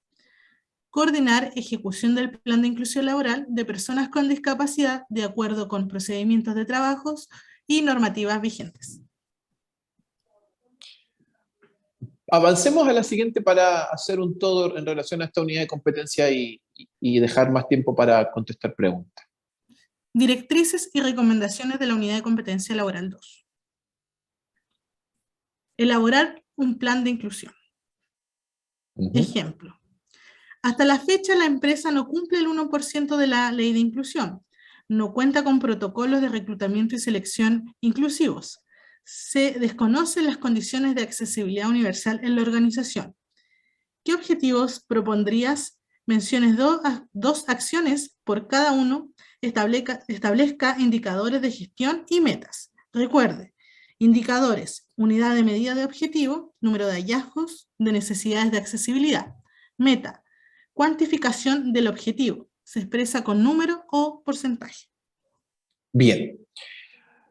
Coordinar ejecución del plan de inclusión laboral de personas con discapacidad de acuerdo con procedimientos de trabajos y normativas vigentes. Avancemos a la siguiente para hacer un todo en relación a esta unidad de competencia y dejar más tiempo para contestar preguntas. Directrices y recomendaciones de la unidad de competencia laboral 2. Elaborar un plan de inclusión. Ejemplo. Hasta la fecha la empresa no cumple el 1% de la ley de inclusión. No cuenta con protocolos de reclutamiento y selección inclusivos. Se desconocen las condiciones de accesibilidad universal en la organización. ¿Qué objetivos propondrías? Menciones dos acciones por cada uno. Establezca indicadores de gestión y metas. Recuerde, indicadores, unidad de medida de objetivo, número de hallazgos, de necesidades de accesibilidad. Meta, cuantificación del objetivo. Se expresa con número o porcentaje. Bien.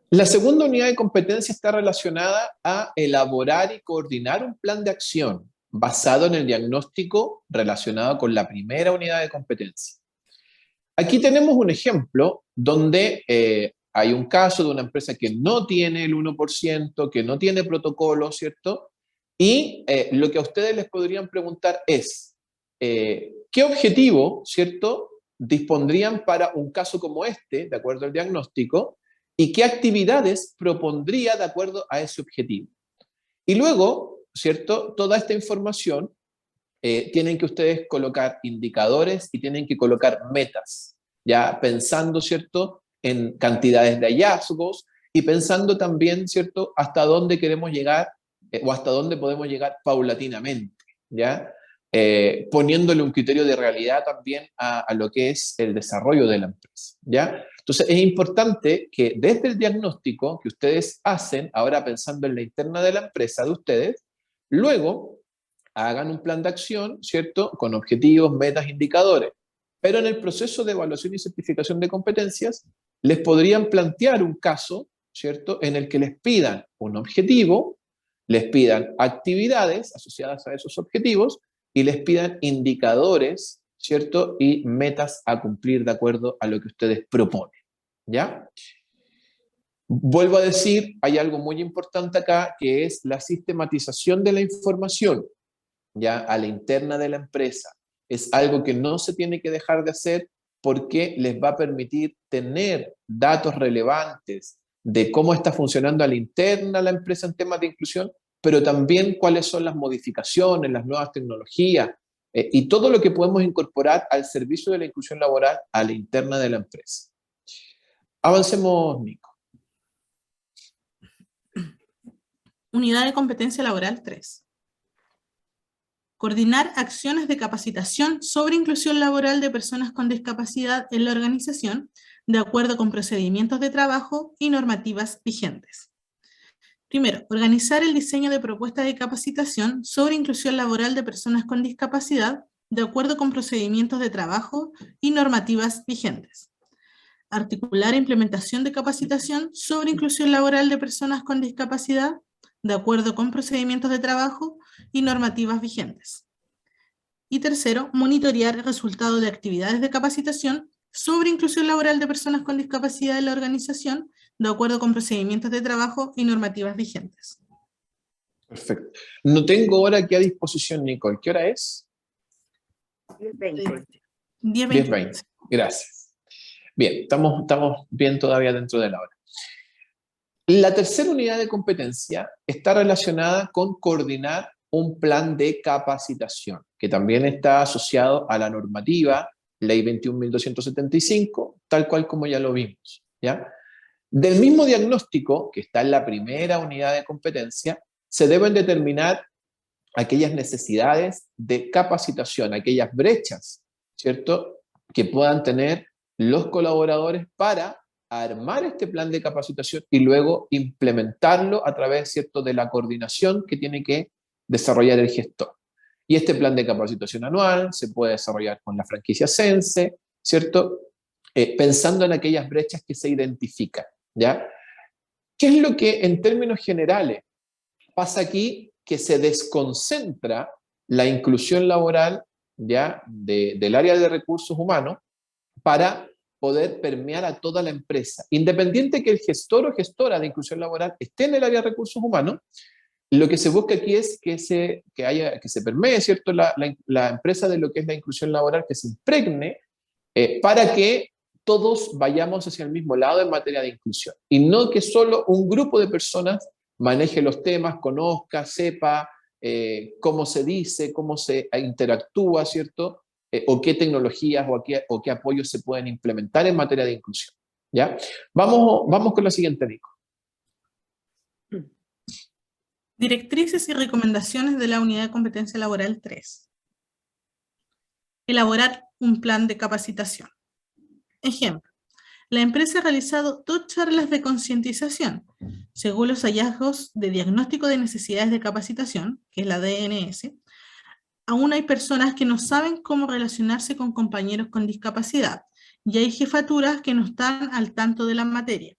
La segunda unidad de competencia está relacionada a elaborar y coordinar un plan de acción basado en el diagnóstico relacionado con la primera unidad de competencia. Aquí tenemos un ejemplo donde hay un caso de una empresa que no tiene el 1%, que no tiene protocolo, ¿cierto? Y lo que a ustedes les podrían preguntar es, ¿qué objetivo, ¿cierto?, dispondrían para un caso como este, de acuerdo al diagnóstico, y qué actividades propondría de acuerdo a ese objetivo? Y luego, ¿cierto?, toda esta información tienen que ustedes colocar indicadores y tienen que colocar metas, ya pensando, ¿cierto?, en cantidades de hallazgos y pensando también, ¿cierto?, hasta dónde queremos llegar o hasta dónde podemos llegar paulatinamente, ¿ya? Poniéndole un criterio de realidad también a lo que es el desarrollo de la empresa, ¿ya? Entonces es importante que desde el diagnóstico que ustedes hacen, ahora pensando en la interna de la empresa de ustedes, luego hagan un plan de acción, ¿cierto?, con objetivos, metas, indicadores. Pero en el proceso de evaluación y certificación de competencias, les podrían plantear un caso, ¿cierto?, en el que les pidan un objetivo, les pidan actividades asociadas a esos objetivos y les pidan indicadores, ¿cierto?, y metas a cumplir de acuerdo a lo que ustedes proponen, ¿ya? Vuelvo a decir, hay algo muy importante acá, que es la sistematización de la información, ya a la interna de la empresa. Es algo que no se tiene que dejar de hacer porque les va a permitir tener datos relevantes de cómo está funcionando a la interna la empresa en temas de inclusión, pero también cuáles son las modificaciones, las nuevas tecnologías y todo lo que podemos incorporar al servicio de la inclusión laboral a la interna de la empresa. Avancemos, Nico. Unidad de competencia laboral 3. Coordinar acciones de capacitación sobre inclusión laboral de personas con discapacidad en la organización, de acuerdo con procedimientos de trabajo y normativas vigentes. Primero, organizar el diseño de propuestas de capacitación sobre inclusión laboral de personas con discapacidad de acuerdo con procedimientos de trabajo y normativas vigentes. Articular implementación de capacitación sobre inclusión laboral de personas con discapacidad, de acuerdo con procedimientos de trabajo y normativas vigentes. Y tercero, monitorear el resultado de actividades de capacitación sobre inclusión laboral de personas con discapacidad en la organización, de acuerdo con procedimientos de trabajo y normativas vigentes. Perfecto. No tengo hora aquí a disposición, Nicole. ¿Qué hora es? 10:20. 10:20. Gracias. Bien, estamos bien todavía dentro de la hora. La tercera unidad de competencia está relacionada con coordinar un plan de capacitación, que también está asociado a la normativa Ley 21.275, tal cual como ya lo vimos, ¿ya? Del mismo diagnóstico, que está en la primera unidad de competencia, se deben determinar aquellas necesidades de capacitación, aquellas brechas, ¿cierto?, que puedan tener los colaboradores para armar este plan de capacitación y luego implementarlo a través, ¿cierto?, de la coordinación que tiene que desarrollar el gestor. Y este plan de capacitación anual se puede desarrollar con la franquicia Sense, ¿cierto?, pensando en aquellas brechas que se identifican, ¿ya? ¿Qué es lo que en términos generales pasa aquí? Que se desconcentra la inclusión laboral, ¿ya?, del área de recursos humanos para poder permear a toda la empresa. Independiente que el gestor o gestora de inclusión laboral esté en el área de recursos humanos, lo que se busca aquí es que se permee, ¿cierto?, la empresa de lo que es la inclusión laboral, que se impregne para que todos vayamos hacia el mismo lado en materia de inclusión. Y no que solo un grupo de personas maneje los temas, conozca, sepa cómo se dice, cómo se interactúa, ¿cierto?, o qué tecnologías o qué apoyos se pueden implementar en materia de inclusión, ¿ya? Vamos con la siguiente, Nico. Directrices y recomendaciones de la Unidad de Competencia Laboral 3. Elaborar un plan de capacitación. Ejemplo, la empresa ha realizado 2 charlas de concientización. Según los hallazgos de diagnóstico de necesidades de capacitación, que es la DNS, aún hay personas que no saben cómo relacionarse con compañeros con discapacidad y hay jefaturas que no están al tanto de la materia.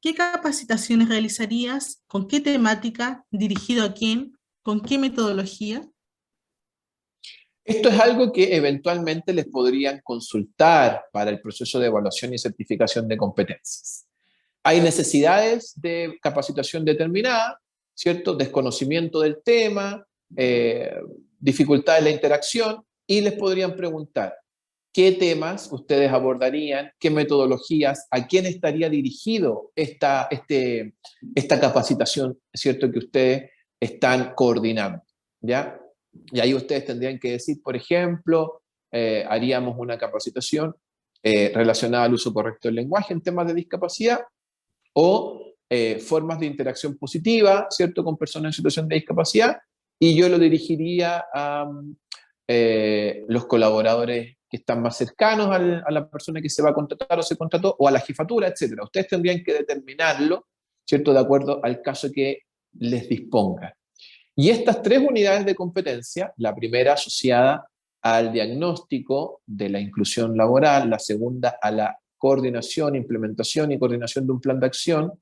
¿Qué capacitaciones realizarías? ¿Con qué temática? ¿Dirigido a quién? ¿Con qué metodología? Esto es algo que eventualmente les podrían consultar para el proceso de evaluación y certificación de competencias. Hay necesidades de capacitación determinada, ¿cierto?, desconocimiento del tema, dificultad en la interacción, y les podrían preguntar qué temas ustedes abordarían, qué metodologías, a quién estaría dirigido esta capacitación, ¿cierto?, que ustedes están coordinando, ¿ya? Y ahí ustedes tendrían que decir, por ejemplo, haríamos una capacitación relacionada al uso correcto del lenguaje en temas de discapacidad o formas de interacción positiva, ¿cierto?, con personas en situación de discapacidad, y yo lo dirigiría a los colaboradores que están más cercanos a la persona que se va a contratar o se contrató, o a la jefatura, etc. Ustedes tendrían que determinarlo, ¿cierto?, de acuerdo al caso que les disponga. Y estas 3 unidades de competencia, la primera asociada al diagnóstico de la inclusión laboral, la segunda a la coordinación, implementación y coordinación de un plan de acción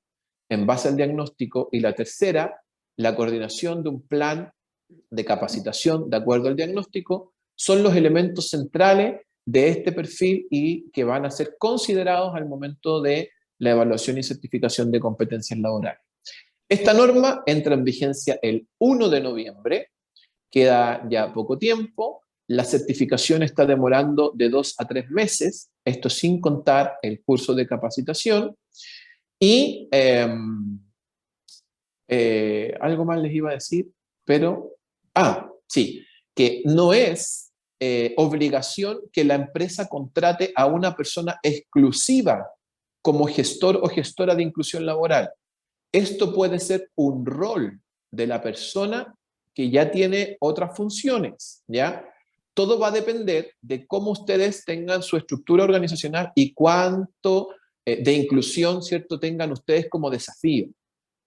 en base al diagnóstico, y la tercera, la coordinación de un plan de capacitación de acuerdo al diagnóstico, son los elementos centrales de este perfil y que van a ser considerados al momento de la evaluación y certificación de competencias laborales. Esta norma entra en vigencia el 1 de noviembre, queda ya poco tiempo, la certificación está demorando de 2 a 3 meses, esto sin contar el curso de capacitación, y algo más les iba a decir, pero, sí, que no es obligación que la empresa contrate a una persona exclusiva como gestor o gestora de inclusión laboral. Esto puede ser un rol de la persona que ya tiene otras funciones, ¿ya? Todo va a depender de cómo ustedes tengan su estructura organizacional y cuánto de inclusión, ¿cierto?, tengan ustedes como desafío,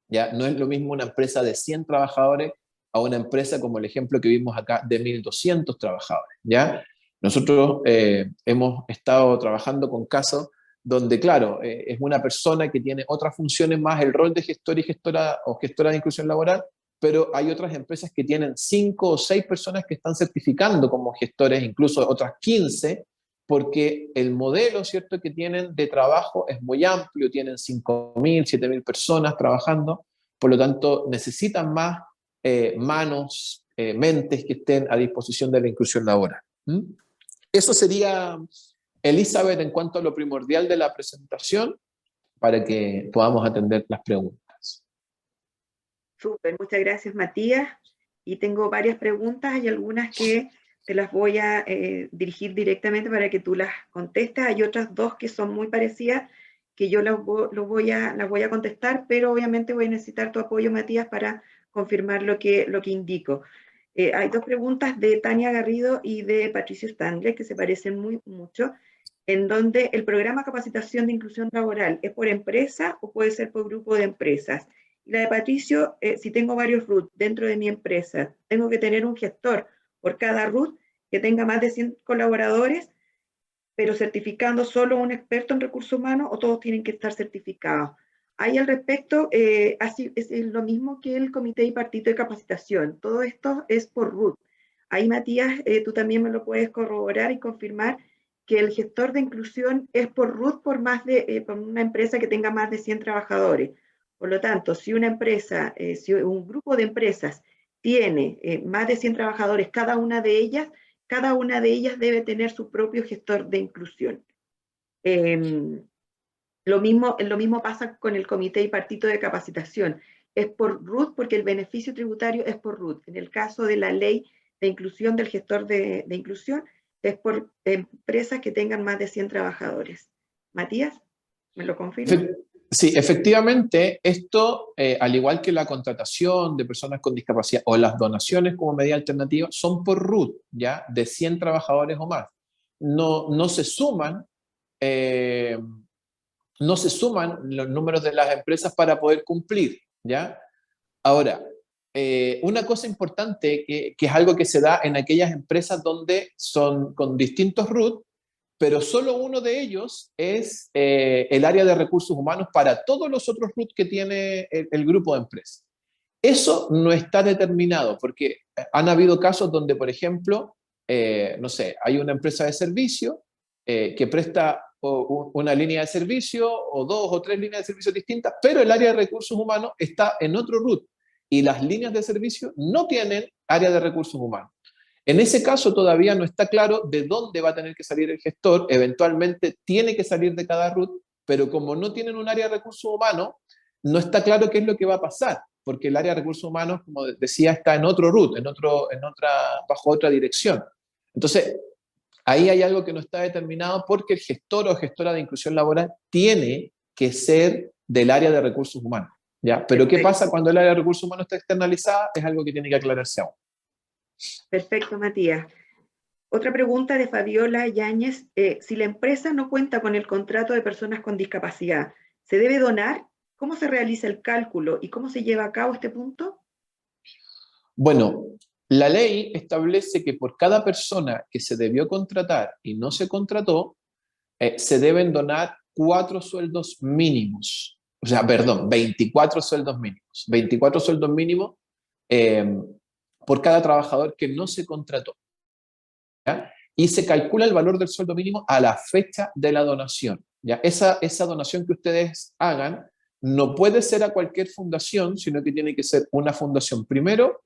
¿ya? No es lo mismo una empresa de 100 trabajadores a una empresa como el ejemplo que vimos acá de 1.200 trabajadores, ¿ya? Nosotros hemos estado trabajando con casos donde, claro, es una persona que tiene otras funciones más el rol de gestor y gestora o gestora de inclusión laboral, pero hay otras empresas que tienen 5 o 6 personas que están certificando como gestores, incluso otras 15, porque el modelo, ¿cierto?, que tienen de trabajo es muy amplio, tienen 5.000, 7.000 personas trabajando, por lo tanto necesitan más manos, mentes que estén a disposición de la inclusión laboral. ¿Mm? Eso sería, Elizabeth, en cuanto a lo primordial de la presentación, para que podamos atender las preguntas. Súper, muchas gracias, Matías. Y tengo varias preguntas, hay algunas que te las voy a dirigir directamente para que tú las contestes. Hay otras dos que son muy parecidas que yo las voy a contestar, pero obviamente voy a necesitar tu apoyo, Matías, para confirmar lo que indico. Hay dos preguntas de Tania Garrido y de Patricio Stanley que se parecen mucho, en donde el programa de capacitación de inclusión laboral es por empresa o puede ser por grupo de empresas. Y la de Patricio, si tengo varios RUT dentro de mi empresa, tengo que tener un gestor por cada RUT que tenga más de 100 colaboradores, pero certificando solo un experto en recursos humanos o todos tienen que estar certificados. Ahí al respecto, así es lo mismo que el comité bipartito de capacitación. Todo esto es por RUT. Ahí, Matías, tú también me lo puedes corroborar y confirmar que el gestor de inclusión es por RUT por una empresa que tenga más de 100 trabajadores. Por lo tanto, si una empresa, si un grupo de empresas tiene más de 100 trabajadores, cada una de ellas debe tener su propio gestor de inclusión. Lo mismo pasa con el comité bipartito de capacitación. Es por RUT porque el beneficio tributario es por RUT. En el caso de la ley de inclusión del gestor de inclusión, es por empresas que tengan más de 100 trabajadores. Matías, ¿me lo confirma? Sí, efectivamente, esto, al igual que la contratación de personas con discapacidad o las donaciones como medida alternativa, son por RUT, ¿ya? De 100 trabajadores o más. No se suman los números de las empresas para poder cumplir, ¿ya? Ahora, una cosa importante que es algo que se da en aquellas empresas donde son con distintos RUT, pero solo uno de ellos es el área de recursos humanos para todos los otros RUT que tiene el grupo de empresas. Eso no está determinado, porque han habido casos donde, por ejemplo, no sé, hay una empresa de servicio que presta una línea de servicio o 2 o 3 líneas de servicio distintas, pero el área de recursos humanos está en otro RUT y las líneas de servicio no tienen área de recursos humanos. En ese caso todavía no está claro de dónde va a tener que salir el gestor, eventualmente tiene que salir de cada RUT, pero como no tienen un área de recursos humanos, no está claro qué es lo que va a pasar, porque el área de recursos humanos, como decía, está en otro RUT, bajo otra dirección. Entonces, ahí hay algo que no está determinado porque el gestor o gestora de inclusión laboral tiene que ser del área de recursos humanos, ¿ya? Pero ¿qué pasa cuando el área de recursos humanos está externalizada? Es algo que tiene que aclararse aún. Perfecto, Matías. Otra pregunta de Fabiola Yáñez. Si la empresa no cuenta con el contrato de personas con discapacidad, ¿se debe donar? ¿Cómo se realiza el cálculo y cómo se lleva a cabo este punto? Bueno, la ley establece que por cada persona que se debió contratar y no se contrató, se deben donar 4 sueldos mínimos. O sea, perdón, 24 sueldos mínimos. 24 sueldos mínimos por cada trabajador que no se contrató, ¿ya? Y se calcula el valor del sueldo mínimo a la fecha de la donación, ¿ya? Esa donación que ustedes hagan no puede ser a cualquier fundación, sino que tiene que ser una fundación, primero,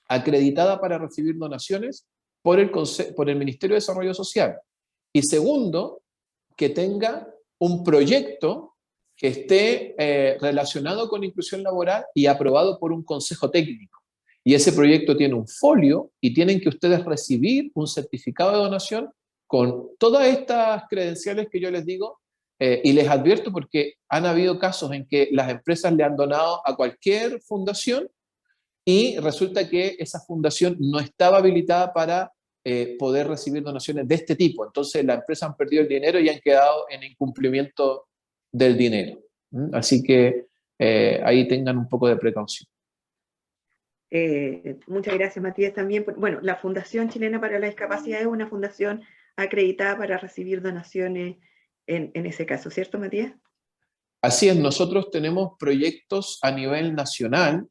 acreditada para recibir donaciones por el Ministerio de Desarrollo Social. Y segundo, que tenga un proyecto que esté relacionado con inclusión laboral y aprobado por un consejo técnico. Y ese proyecto tiene un folio y tienen que ustedes recibir un certificado de donación con todas estas credenciales que yo les digo, y les advierto porque han habido casos en que las empresas le han donado a cualquier fundación y resulta que esa fundación no estaba habilitada para poder recibir donaciones de este tipo. Entonces las empresas han perdido el dinero y han quedado en incumplimiento del dinero. Así que ahí tengan un poco de precaución. Muchas gracias, Matías, también. Bueno, la Fundación Chilena para la Discapacidad es una fundación acreditada para recibir donaciones en ese caso, ¿cierto, Matías? Así es, nosotros tenemos proyectos a nivel nacional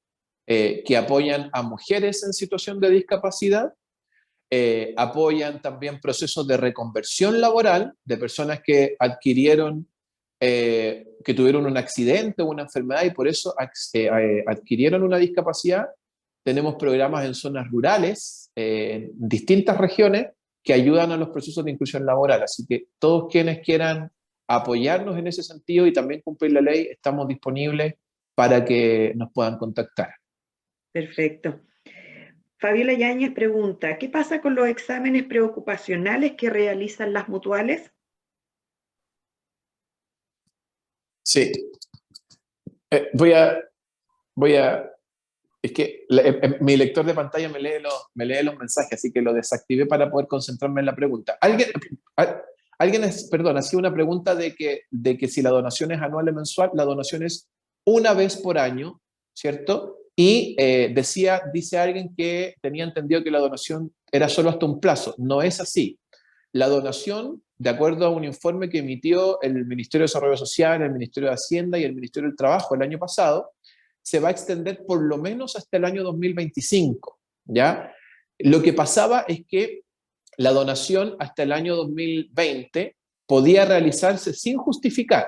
que apoyan a mujeres en situación de discapacidad, apoyan también procesos de reconversión laboral de personas que adquirieron, que tuvieron un accidente o una enfermedad y por eso adquirieron una discapacidad. Tenemos programas en zonas rurales, en distintas regiones, que ayudan a los procesos de inclusión laboral. Así que todos quienes quieran apoyarnos en ese sentido y también cumplir la ley, estamos disponibles para que nos puedan contactar. Perfecto. Fabiola Yáñez pregunta, ¿qué pasa con los exámenes preocupacionales que realizan las mutuales? Sí. Es que mi lector de pantalla me lee los mensajes, así que lo desactivé para poder concentrarme en la pregunta. Alguien hacía una pregunta de que si la donación es anual o mensual. La donación es una vez por año, ¿cierto? Y dice alguien que tenía entendido que la donación era solo hasta un plazo. No es así. La donación, de acuerdo a un informe que emitió el Ministerio de Desarrollo Social, el Ministerio de Hacienda y el Ministerio del Trabajo el año pasado, se va a extender por lo menos hasta el año 2025, ¿ya? Lo que pasaba es que la donación hasta el año 2020 podía realizarse sin justificar.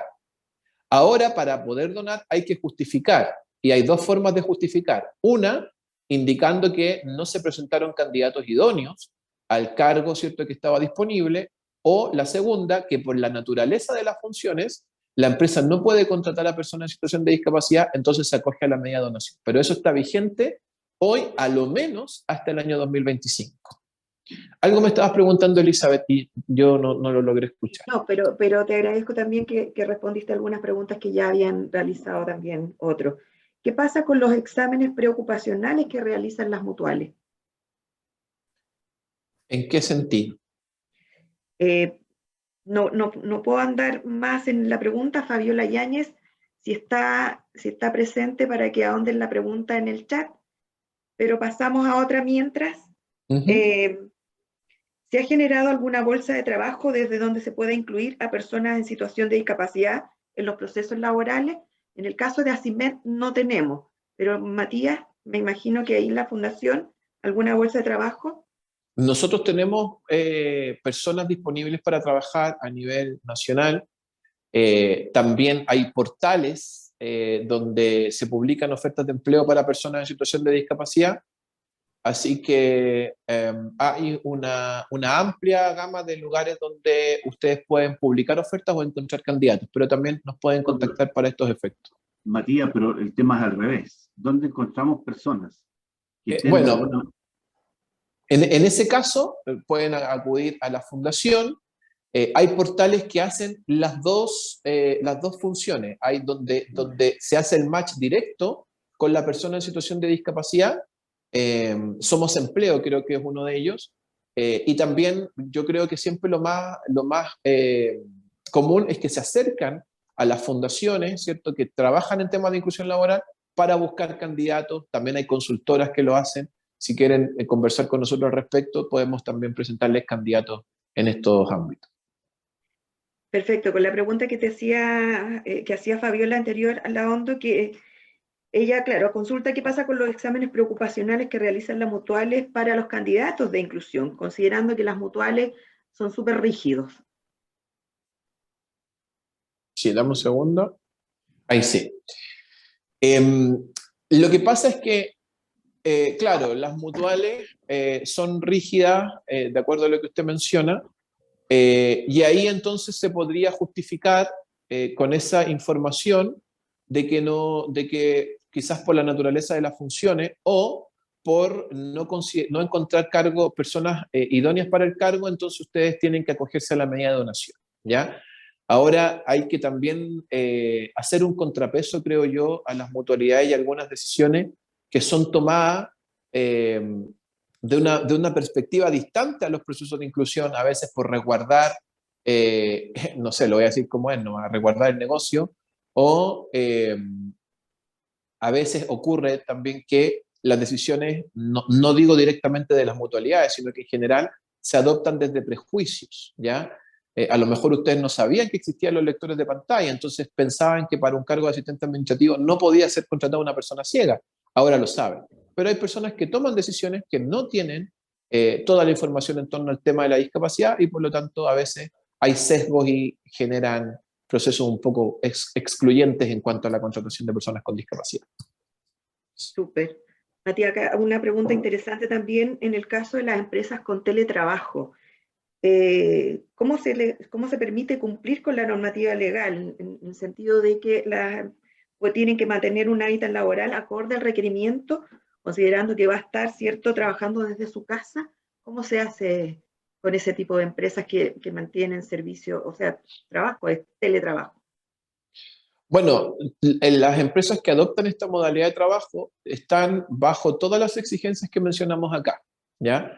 Ahora, para poder donar hay que justificar, y hay dos formas de justificar. Una, indicando que no se presentaron candidatos idóneos al cargo, ¿cierto?, que estaba disponible, o la segunda, que por la naturaleza de las funciones, la empresa no puede contratar a personas en situación de discapacidad, entonces se acoge a la medida de donación. Pero eso está vigente hoy, a lo menos hasta el año 2025. Algo me estabas preguntando, Elizabeth, y yo no lo logré escuchar. No, pero te agradezco también que respondiste algunas preguntas que ya habían realizado también otros. ¿Qué pasa con los exámenes preocupacionales que realizan las mutuales? ¿En qué sentido? No puedo andar más en la pregunta, Fabiola Yáñez, si está presente para que ahonden la pregunta en el chat, pero pasamos a otra mientras. ¿Se ha generado alguna bolsa de trabajo desde donde se pueda incluir a personas en situación de discapacidad en los procesos laborales? En el caso de ACIMED no tenemos, pero Matías, me imagino que ahí en la fundación, ¿alguna bolsa de trabajo? Nosotros tenemos personas disponibles para trabajar a nivel nacional. También hay portales donde se publican ofertas de empleo para personas en situación de discapacidad. Así que hay una amplia gama de lugares donde ustedes pueden publicar ofertas o encontrar candidatos, pero también nos pueden contactar para estos efectos. Matías, pero el tema es al revés. ¿Dónde encontramos personas que Bueno, alguna... en ese caso pueden acudir a la fundación. Hay portales que hacen las dos funciones. Hay donde se hace el match directo con la persona en situación de discapacidad. Somos Empleo, creo que es uno de ellos. Y también yo creo que siempre lo más común es que se acercan a las fundaciones, ¿cierto?, que trabajan en temas de inclusión laboral para buscar candidatos. También hay consultoras que lo hacen. Si quieren conversar con nosotros al respecto, podemos también presentarles candidatos en estos ámbitos. Perfecto, con la pregunta que hacía Fabiola anterior a la Hondo, que ella, claro, consulta qué pasa con los exámenes preocupacionales que realizan las mutuales para los candidatos de inclusión, considerando que las mutuales son súper rígidos. Sí, dame un segundo. Ahí sí. Lo que pasa es que, claro, las mutuales son rígidas, de acuerdo a lo que usted menciona, y ahí entonces se podría justificar con esa información de que quizás por la naturaleza de las funciones o por no encontrar personas idóneas para el cargo, entonces ustedes tienen que acogerse a la medida de donación, ¿ya? Ahora hay que también hacer un contrapeso, creo yo, a las mutualidades y algunas decisiones que son tomadas de una perspectiva distante a los procesos de inclusión, a veces por resguardar, no sé, lo voy a decir como es, ¿no?, a resguardar el negocio, o a veces ocurre también que las decisiones, no digo directamente de las mutualidades, sino que en general se adoptan desde prejuicios, ¿ya? A lo mejor ustedes no sabían que existían los lectores de pantalla, entonces pensaban que para un cargo de asistente administrativo no podía ser contratada una persona ciega. Ahora lo saben. Pero hay personas que toman decisiones que no tienen toda la información en torno al tema de la discapacidad y por lo tanto a veces hay sesgos y generan procesos un poco excluyentes en cuanto a la contratación de personas con discapacidad. Súper. Matías, acá una pregunta interesante también en el caso de las empresas con teletrabajo. ¿Cómo se permite cumplir con la normativa legal? En el sentido de que pues tienen que mantener un hábitat laboral acorde al requerimiento, considerando que va a estar, ¿cierto?, trabajando desde su casa. ¿Cómo se hace con ese tipo de empresas que mantienen servicio, o sea, trabajo, es teletrabajo? Bueno, las empresas que adoptan esta modalidad de trabajo están bajo todas las exigencias que mencionamos acá, ¿ya?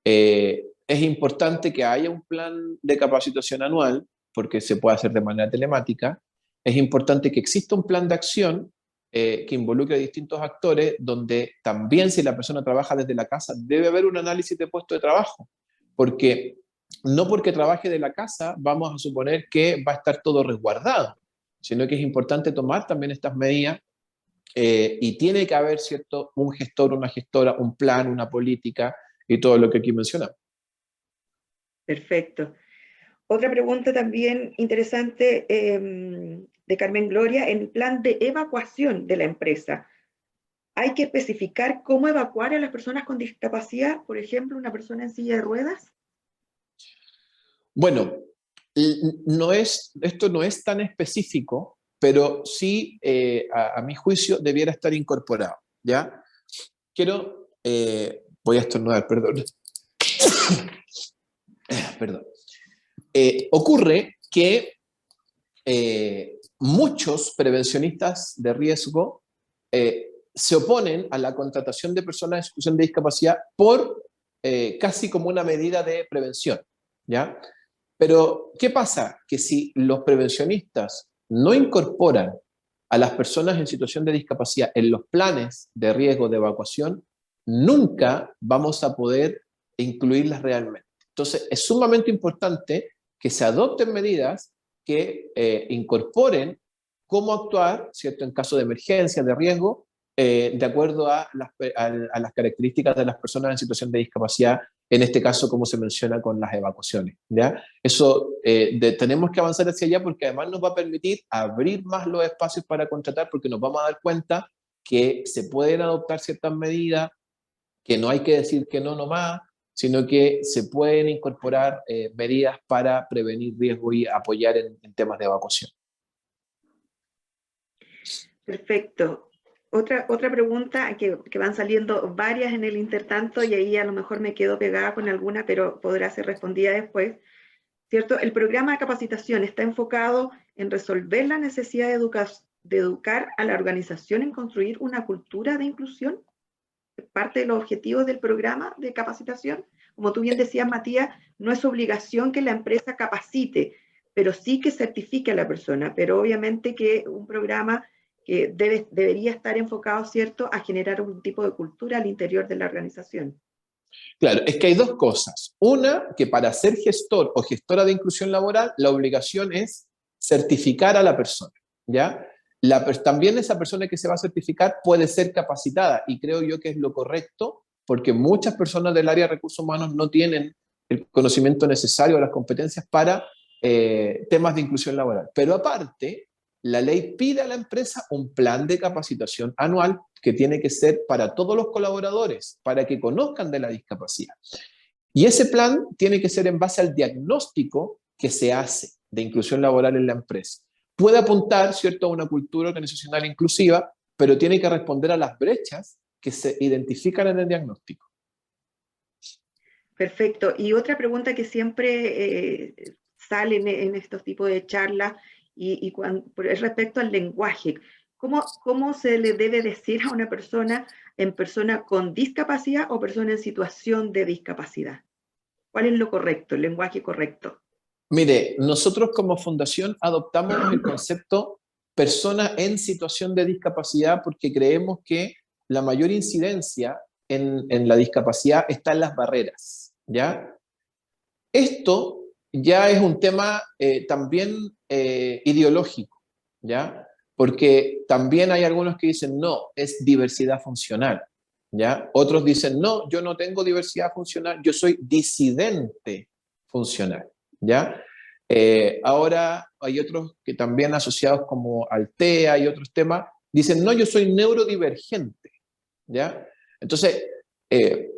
Es importante que haya un plan de capacitación anual, porque se puede hacer de manera telemática. Es importante que exista un plan de acción que involucre a distintos actores, donde también si la persona trabaja desde la casa, debe haber un análisis de puesto de trabajo, porque no porque trabaje de la casa vamos a suponer que va a estar todo resguardado, sino que es importante tomar también estas medidas y tiene que haber, ¿cierto?, un gestor, una gestora, un plan, una política y todo lo que aquí mencionamos. Perfecto. Otra pregunta también interesante de Carmen Gloria, en el plan de evacuación de la empresa, ¿hay que especificar cómo evacuar a las personas con discapacidad? Por ejemplo, una persona en silla de ruedas. Bueno, esto no es tan específico, pero sí, a mi juicio, debiera estar incorporado, ¿ya? Voy a estornudar, perdón. Perdón. Ocurre que muchos prevencionistas de riesgo se oponen a la contratación de personas en situación de discapacidad por casi como una medida de prevención, ¿ya? Pero, ¿qué pasa? Que si los prevencionistas no incorporan a las personas en situación de discapacidad en los planes de riesgo de evacuación, nunca vamos a poder incluirlas realmente. Entonces, es sumamente importante que se adopten medidas que incorporen cómo actuar, ¿cierto?, en caso de emergencia, de riesgo, de acuerdo a las características de las personas en situación de discapacidad, en este caso, como se menciona con las evacuaciones, ¿ya? Eso tenemos que avanzar hacia allá porque además nos va a permitir abrir más los espacios para contratar, porque nos vamos a dar cuenta que se pueden adoptar ciertas medidas, que no hay que decir que no nomás, sino que se pueden incorporar medidas para prevenir riesgo y apoyar en temas de evacuación. Perfecto. Otra pregunta que van saliendo varias en el intertanto y ahí a lo mejor me quedo pegada con alguna, pero podrá ser respondida después, ¿cierto? El programa de capacitación está enfocado en resolver la necesidad de educar a la organización en construir una cultura de inclusión. Parte de los objetivos del programa de capacitación. Como tú bien decías, Matías, no es obligación que la empresa capacite, pero sí que certifique a la persona, pero obviamente que un programa que debería estar enfocado, ¿cierto?, a generar un tipo de cultura al interior de la organización. Claro, es que hay dos cosas. Una, que para ser gestor o gestora de inclusión laboral, la obligación es certificar a la persona, ¿ya? También esa persona que se va a certificar puede ser capacitada, y creo yo que es lo correcto, porque muchas personas del área de recursos humanos no tienen el conocimiento necesario o las competencias para temas de inclusión laboral. Pero aparte, la ley pide a la empresa un plan de capacitación anual que tiene que ser para todos los colaboradores, para que conozcan de la discapacidad. Y ese plan tiene que ser en base al diagnóstico que se hace de inclusión laboral en la empresa. Puede apuntar, ¿cierto?, a una cultura organizacional inclusiva, pero tiene que responder a las brechas que se identifican en el diagnóstico. Perfecto. Y otra pregunta que siempre sale en estos tipos de charlas es respecto al lenguaje. ¿Cómo se le debe decir a una persona con discapacidad o persona en situación de discapacidad? ¿Cuál es lo correcto, el lenguaje correcto? Mire, nosotros como fundación adoptamos el concepto persona en situación de discapacidad porque creemos que la mayor incidencia en la discapacidad está en las barreras, ¿ya? Esto ya es un tema también ideológico, ¿ya? Porque también hay algunos que dicen, no, es diversidad funcional, ¿ya? Otros dicen, no, yo no tengo diversidad funcional, yo soy disidente funcional, ¿ya? Ahora hay otros que también asociados como al TEA y otros temas, dicen, no, yo soy neurodivergente, ¿ya? Entonces,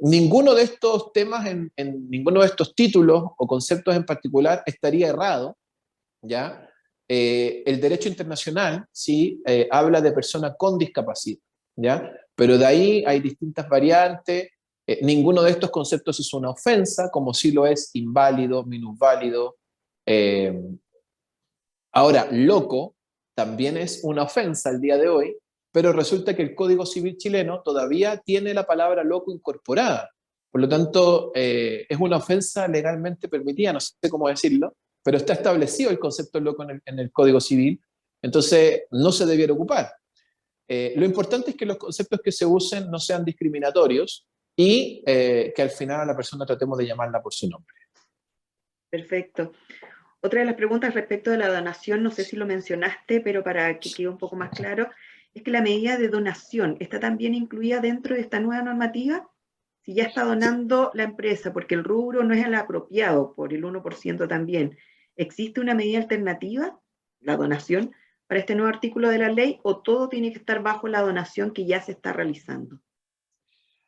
ninguno de estos temas, en ninguno de estos títulos o conceptos en particular estaría errado, ¿ya? El derecho internacional sí habla de personas con discapacidad, ¿ya? Pero de ahí hay distintas variantes. Ninguno de estos conceptos es una ofensa, como sí lo es inválido, minusválido. Ahora, loco también es una ofensa al día de hoy, pero resulta que el Código Civil chileno todavía tiene la palabra loco incorporada. Por lo tanto, es una ofensa legalmente permitida, no sé cómo decirlo, pero está establecido el concepto loco en el Código Civil, entonces no se debiera ocupar. Lo importante es que los conceptos que se usen no sean discriminatorios y que al final a la persona tratemos de llamarla por su nombre. Perfecto. Otra de las preguntas respecto de la donación, no sé si lo mencionaste, pero para que quede un poco más claro, es que la medida de donación está también incluida dentro de esta nueva normativa. Si ya está donando la empresa, porque el rubro no es el apropiado por el 1% también, ¿existe una medida alternativa, la donación, para este nuevo artículo de la ley, o todo tiene que estar bajo la donación que ya se está realizando?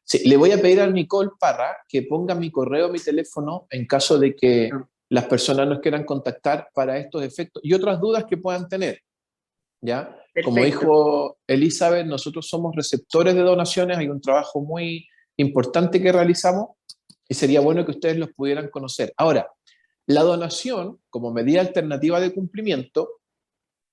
Sí, le voy a pedir a Nicole Parra que ponga mi correo, mi teléfono, en caso de que las personas nos quieran contactar para estos efectos y otras dudas que puedan tener, ¿ya? Perfecto. Como dijo Elizabeth, nosotros somos receptores de donaciones, hay un trabajo muy importante que realizamos y sería bueno que ustedes los pudieran conocer. Ahora, la donación como medida alternativa de cumplimiento,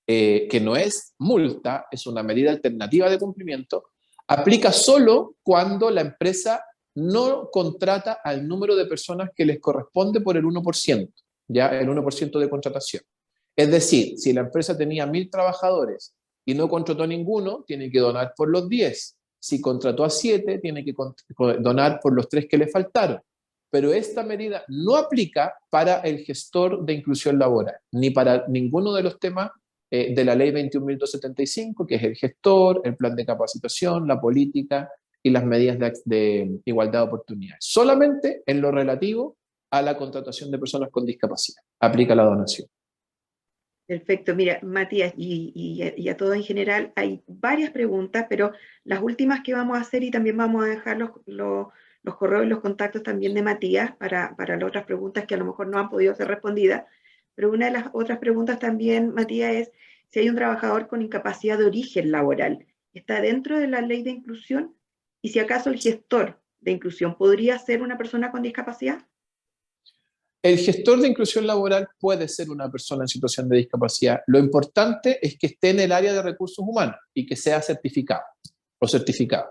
que no es multa, es una medida alternativa de cumplimiento, aplica solo cuando la empresa no contrata al número de personas que les corresponde por el 1%, ya el 1% de contratación. Es decir, si la empresa tenía 1.000 trabajadores y no contrató a ninguno, tiene que donar por los 10. Si contrató a 7, tiene que donar por los 3 que le faltaron. Pero esta medida no aplica para el gestor de inclusión laboral, ni para ninguno de los temas de la ley 21.275, que es el gestor, el plan de capacitación, la política y las medidas de igualdad de oportunidades. Solamente en lo relativo a la contratación de personas con discapacidad aplica la donación. Perfecto. Mira, Matías, y a todo en general, hay varias preguntas, pero las últimas que vamos a hacer, y también vamos a dejar los correos y los contactos también de Matías para las otras preguntas que a lo mejor no han podido ser respondidas. Pero una de las otras preguntas también, Matías, es si hay un trabajador con incapacidad de origen laboral, ¿está dentro de la ley de inclusión? Y si acaso el gestor de inclusión podría ser una persona con discapacidad. El gestor de inclusión laboral puede ser una persona en situación de discapacidad. Lo importante es que esté en el área de recursos humanos y que sea certificado o certificado.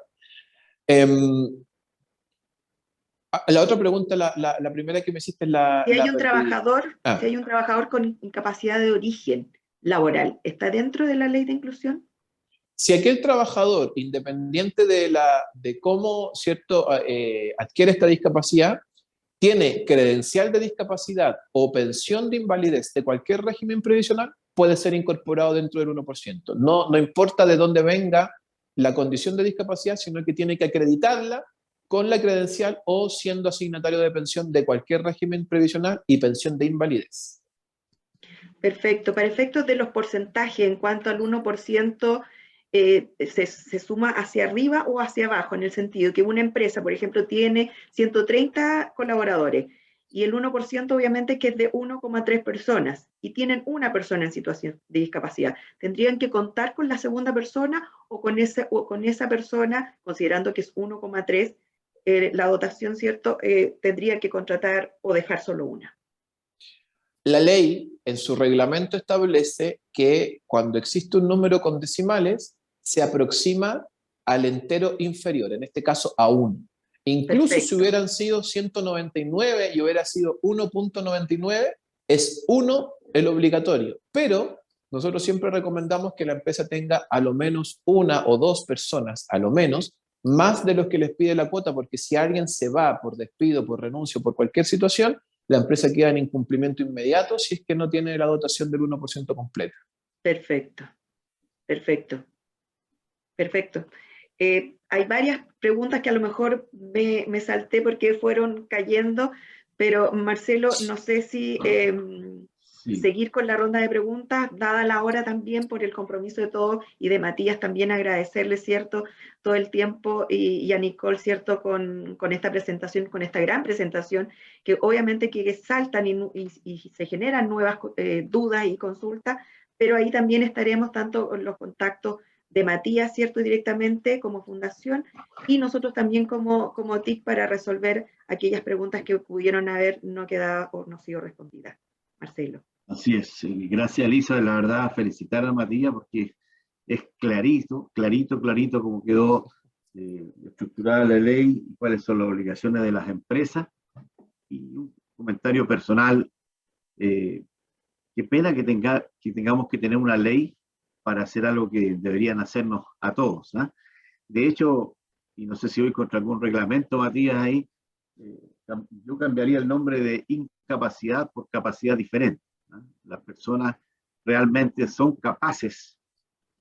La otra pregunta, la primera que me hiciste es la... Si hay un trabajador con incapacidad de origen laboral, ¿está dentro de la ley de inclusión? Si aquel trabajador, independiente de cómo, ¿cierto?, adquiere esta discapacidad, tiene credencial de discapacidad o pensión de invalidez de cualquier régimen previsional, puede ser incorporado dentro del 1%. No importa de dónde venga la condición de discapacidad, sino que tiene que acreditarla con la credencial o siendo asignatario de pensión de cualquier régimen previsional y pensión de invalidez. Perfecto. Para efectos de los porcentajes, en cuanto al 1%, se suma hacia arriba o hacia abajo, en el sentido que una empresa, por ejemplo, tiene 130 colaboradores y el 1% obviamente que es de 1,3 personas y tienen una persona en situación de discapacidad. ¿Tendrían que contar con la segunda persona o con esa persona, considerando que es 1,3, la dotación, ¿cierto? Tendría que contratar o dejar solo una? La ley, en su reglamento, establece que cuando existe un número con decimales, se aproxima al entero inferior, en este caso a 1. Incluso Perfecto. si hubieran sido 199 y hubiera sido 1.99, es 1 el obligatorio. Pero nosotros siempre recomendamos que la empresa tenga a lo menos 1 o 2 personas, a lo menos, más de los que les pide la cuota, porque si alguien se va por despido, por renuncio, por cualquier situación, la empresa queda en incumplimiento inmediato si es que no tiene la dotación del 1% completa. Perfecto, perfecto, perfecto. Hay varias preguntas que a lo mejor me salté porque fueron cayendo, pero Marcelo, no sé si Sí. seguir con la ronda de preguntas, dada la hora también por el compromiso de todos y de Matías también agradecerle, ¿cierto?, todo el tiempo y a Nicole, ¿cierto?, con esta presentación, con esta gran presentación, que obviamente que saltan y se generan nuevas dudas y consultas, pero ahí también estaremos tanto con los contactos de Matías, ¿cierto?, directamente como fundación, y nosotros también como TIC para resolver aquellas preguntas que pudieron haber no quedado o no sido respondidas. Marcelo. Así es. Gracias, Elisa. La verdad, felicitar a Matías porque es clarito, clarito, clarito cómo quedó estructurada la ley y cuáles son las obligaciones de las empresas. Y un comentario personal, qué pena que tengamos que tener una ley para hacer algo que deberían hacernos a todos, ¿eh? De hecho, y no sé si voy contra algún reglamento, Matías, ahí, yo cambiaría el nombre de incapacidad por capacidad diferente, ¿no? Las personas realmente son capaces,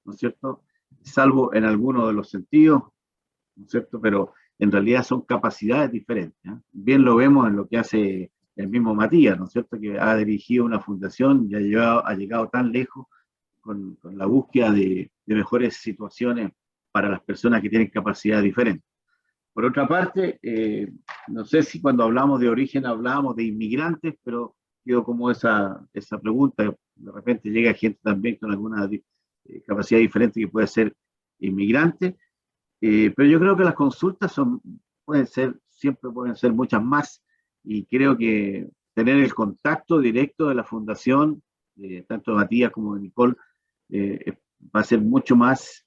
¿no es cierto? Salvo en algunos de los sentidos, ¿no es cierto? Pero en realidad son capacidades diferentes, ¿eh? Bien lo vemos en lo que hace el mismo Matías, ¿no es cierto? Que ha dirigido una fundación y ha llegado tan lejos con la búsqueda de mejores situaciones para las personas que tienen capacidades diferentes. Por otra parte, no sé si cuando hablamos de origen hablábamos de inmigrantes, pero quedó como esa pregunta, de repente llega gente también con alguna capacidad diferente que puede ser inmigrante, pero yo creo que las consultas siempre pueden ser muchas más, y creo que tener el contacto directo de la fundación, tanto de Matías como de Nicole, va a ser mucho más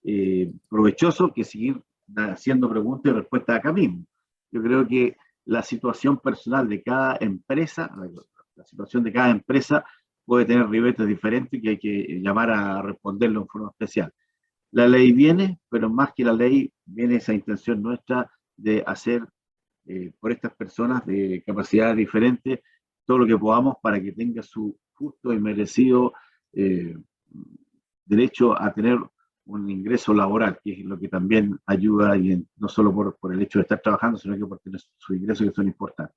provechoso que seguir haciendo preguntas y respuestas acá mismo. Yo creo que la situación personal de cada empresa, la situación de cada empresa puede tener ribetes diferentes que hay que llamar a responderlo en forma especial. La ley viene, pero más que la ley viene esa intención nuestra de hacer por estas personas de capacidades diferentes todo lo que podamos para que tenga su justo y merecido derecho a tener un ingreso laboral, que es lo que también ayuda, y no solo por el hecho de estar trabajando, sino que por tener sus ingresos que son importantes.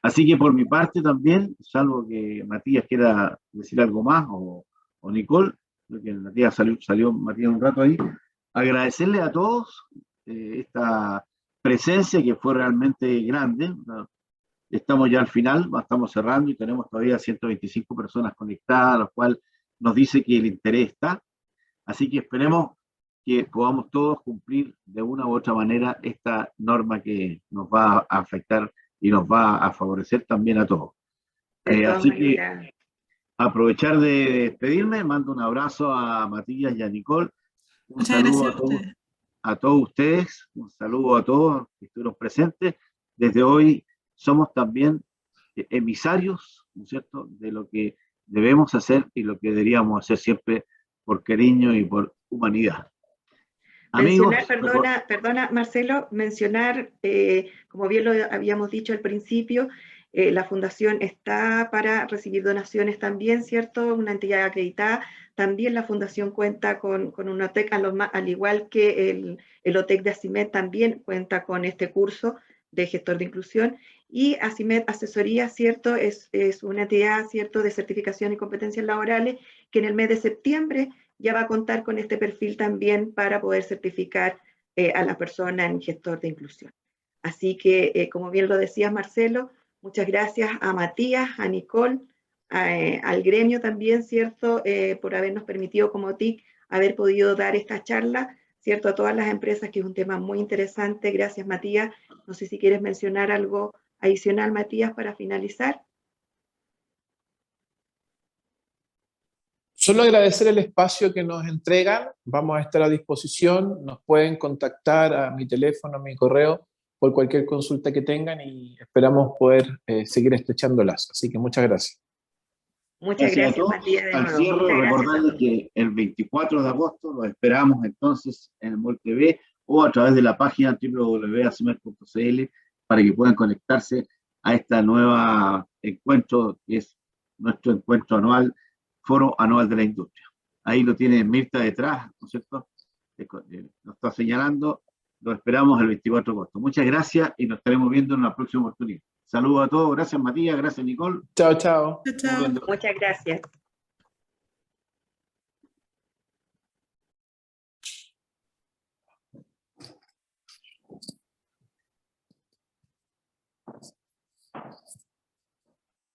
Así que por mi parte también, salvo que Matías quiera decir algo más, o Nicole, creo que Matías salió Matías un rato ahí, agradecerle a todos esta presencia que fue realmente grande. Estamos ya al final, estamos cerrando y tenemos todavía 125 personas conectadas, lo cual nos dice que el interés está. Así que esperemos que podamos todos cumplir de una u otra manera esta norma que nos va a afectar y nos va a favorecer también a todos. Así que aprovechar de despedirme, mando un abrazo a Matías y a Nicole, un Muchas saludo gracias a todos ustedes, un saludo a todos que estuvieron presentes. Desde hoy somos también emisarios, ¿no es cierto?, de lo que debemos hacer y lo que deberíamos hacer siempre por cariño y por humanidad. Amigos, perdona, Marcelo, mencionar, como bien lo habíamos dicho al principio, la fundación está para recibir donaciones también, ¿cierto? Una entidad acreditada. También la fundación cuenta con un OTEC, al igual que el OTEC de ACIMED también cuenta con este curso de gestor de inclusión. Y ACIMED Asesoría, ¿cierto? Es una entidad, ¿cierto?, de certificación y competencias laborales que en el mes de septiembre ya va a contar con este perfil también para poder certificar a la persona en gestor de inclusión. Así que, como bien lo decías, Marcelo, muchas gracias a Matías, a Nicole, al gremio también, ¿cierto?, por habernos permitido como TIC haber podido dar esta charla, ¿cierto?, a todas las empresas, que es un tema muy interesante. Gracias, Matías. No sé si quieres mencionar algo adicional, Matías, para finalizar. Solo agradecer el espacio que nos entregan, vamos a estar a disposición, nos pueden contactar a mi teléfono, a mi correo, por cualquier consulta que tengan, y esperamos poder seguir estrechándolas. Así que muchas gracias. Muchas gracias, Matías, de nuevo. Al cierre, recordarles que el 24 de agosto lo esperamos entonces en el MOL TV o a través de la página www.acimet.cl para que puedan conectarse a esta nueva encuentro, que es nuestro encuentro anual, Foro Anual de la Industria. Ahí lo tiene Mirta detrás, ¿no es cierto? Nos está señalando. Lo esperamos el 24 de agosto. Muchas gracias y nos estaremos viendo en una próxima oportunidad. Saludos a todos. Gracias, Matías. Gracias, Nicole. Chao, chao. Chao, chao. Muchas gracias.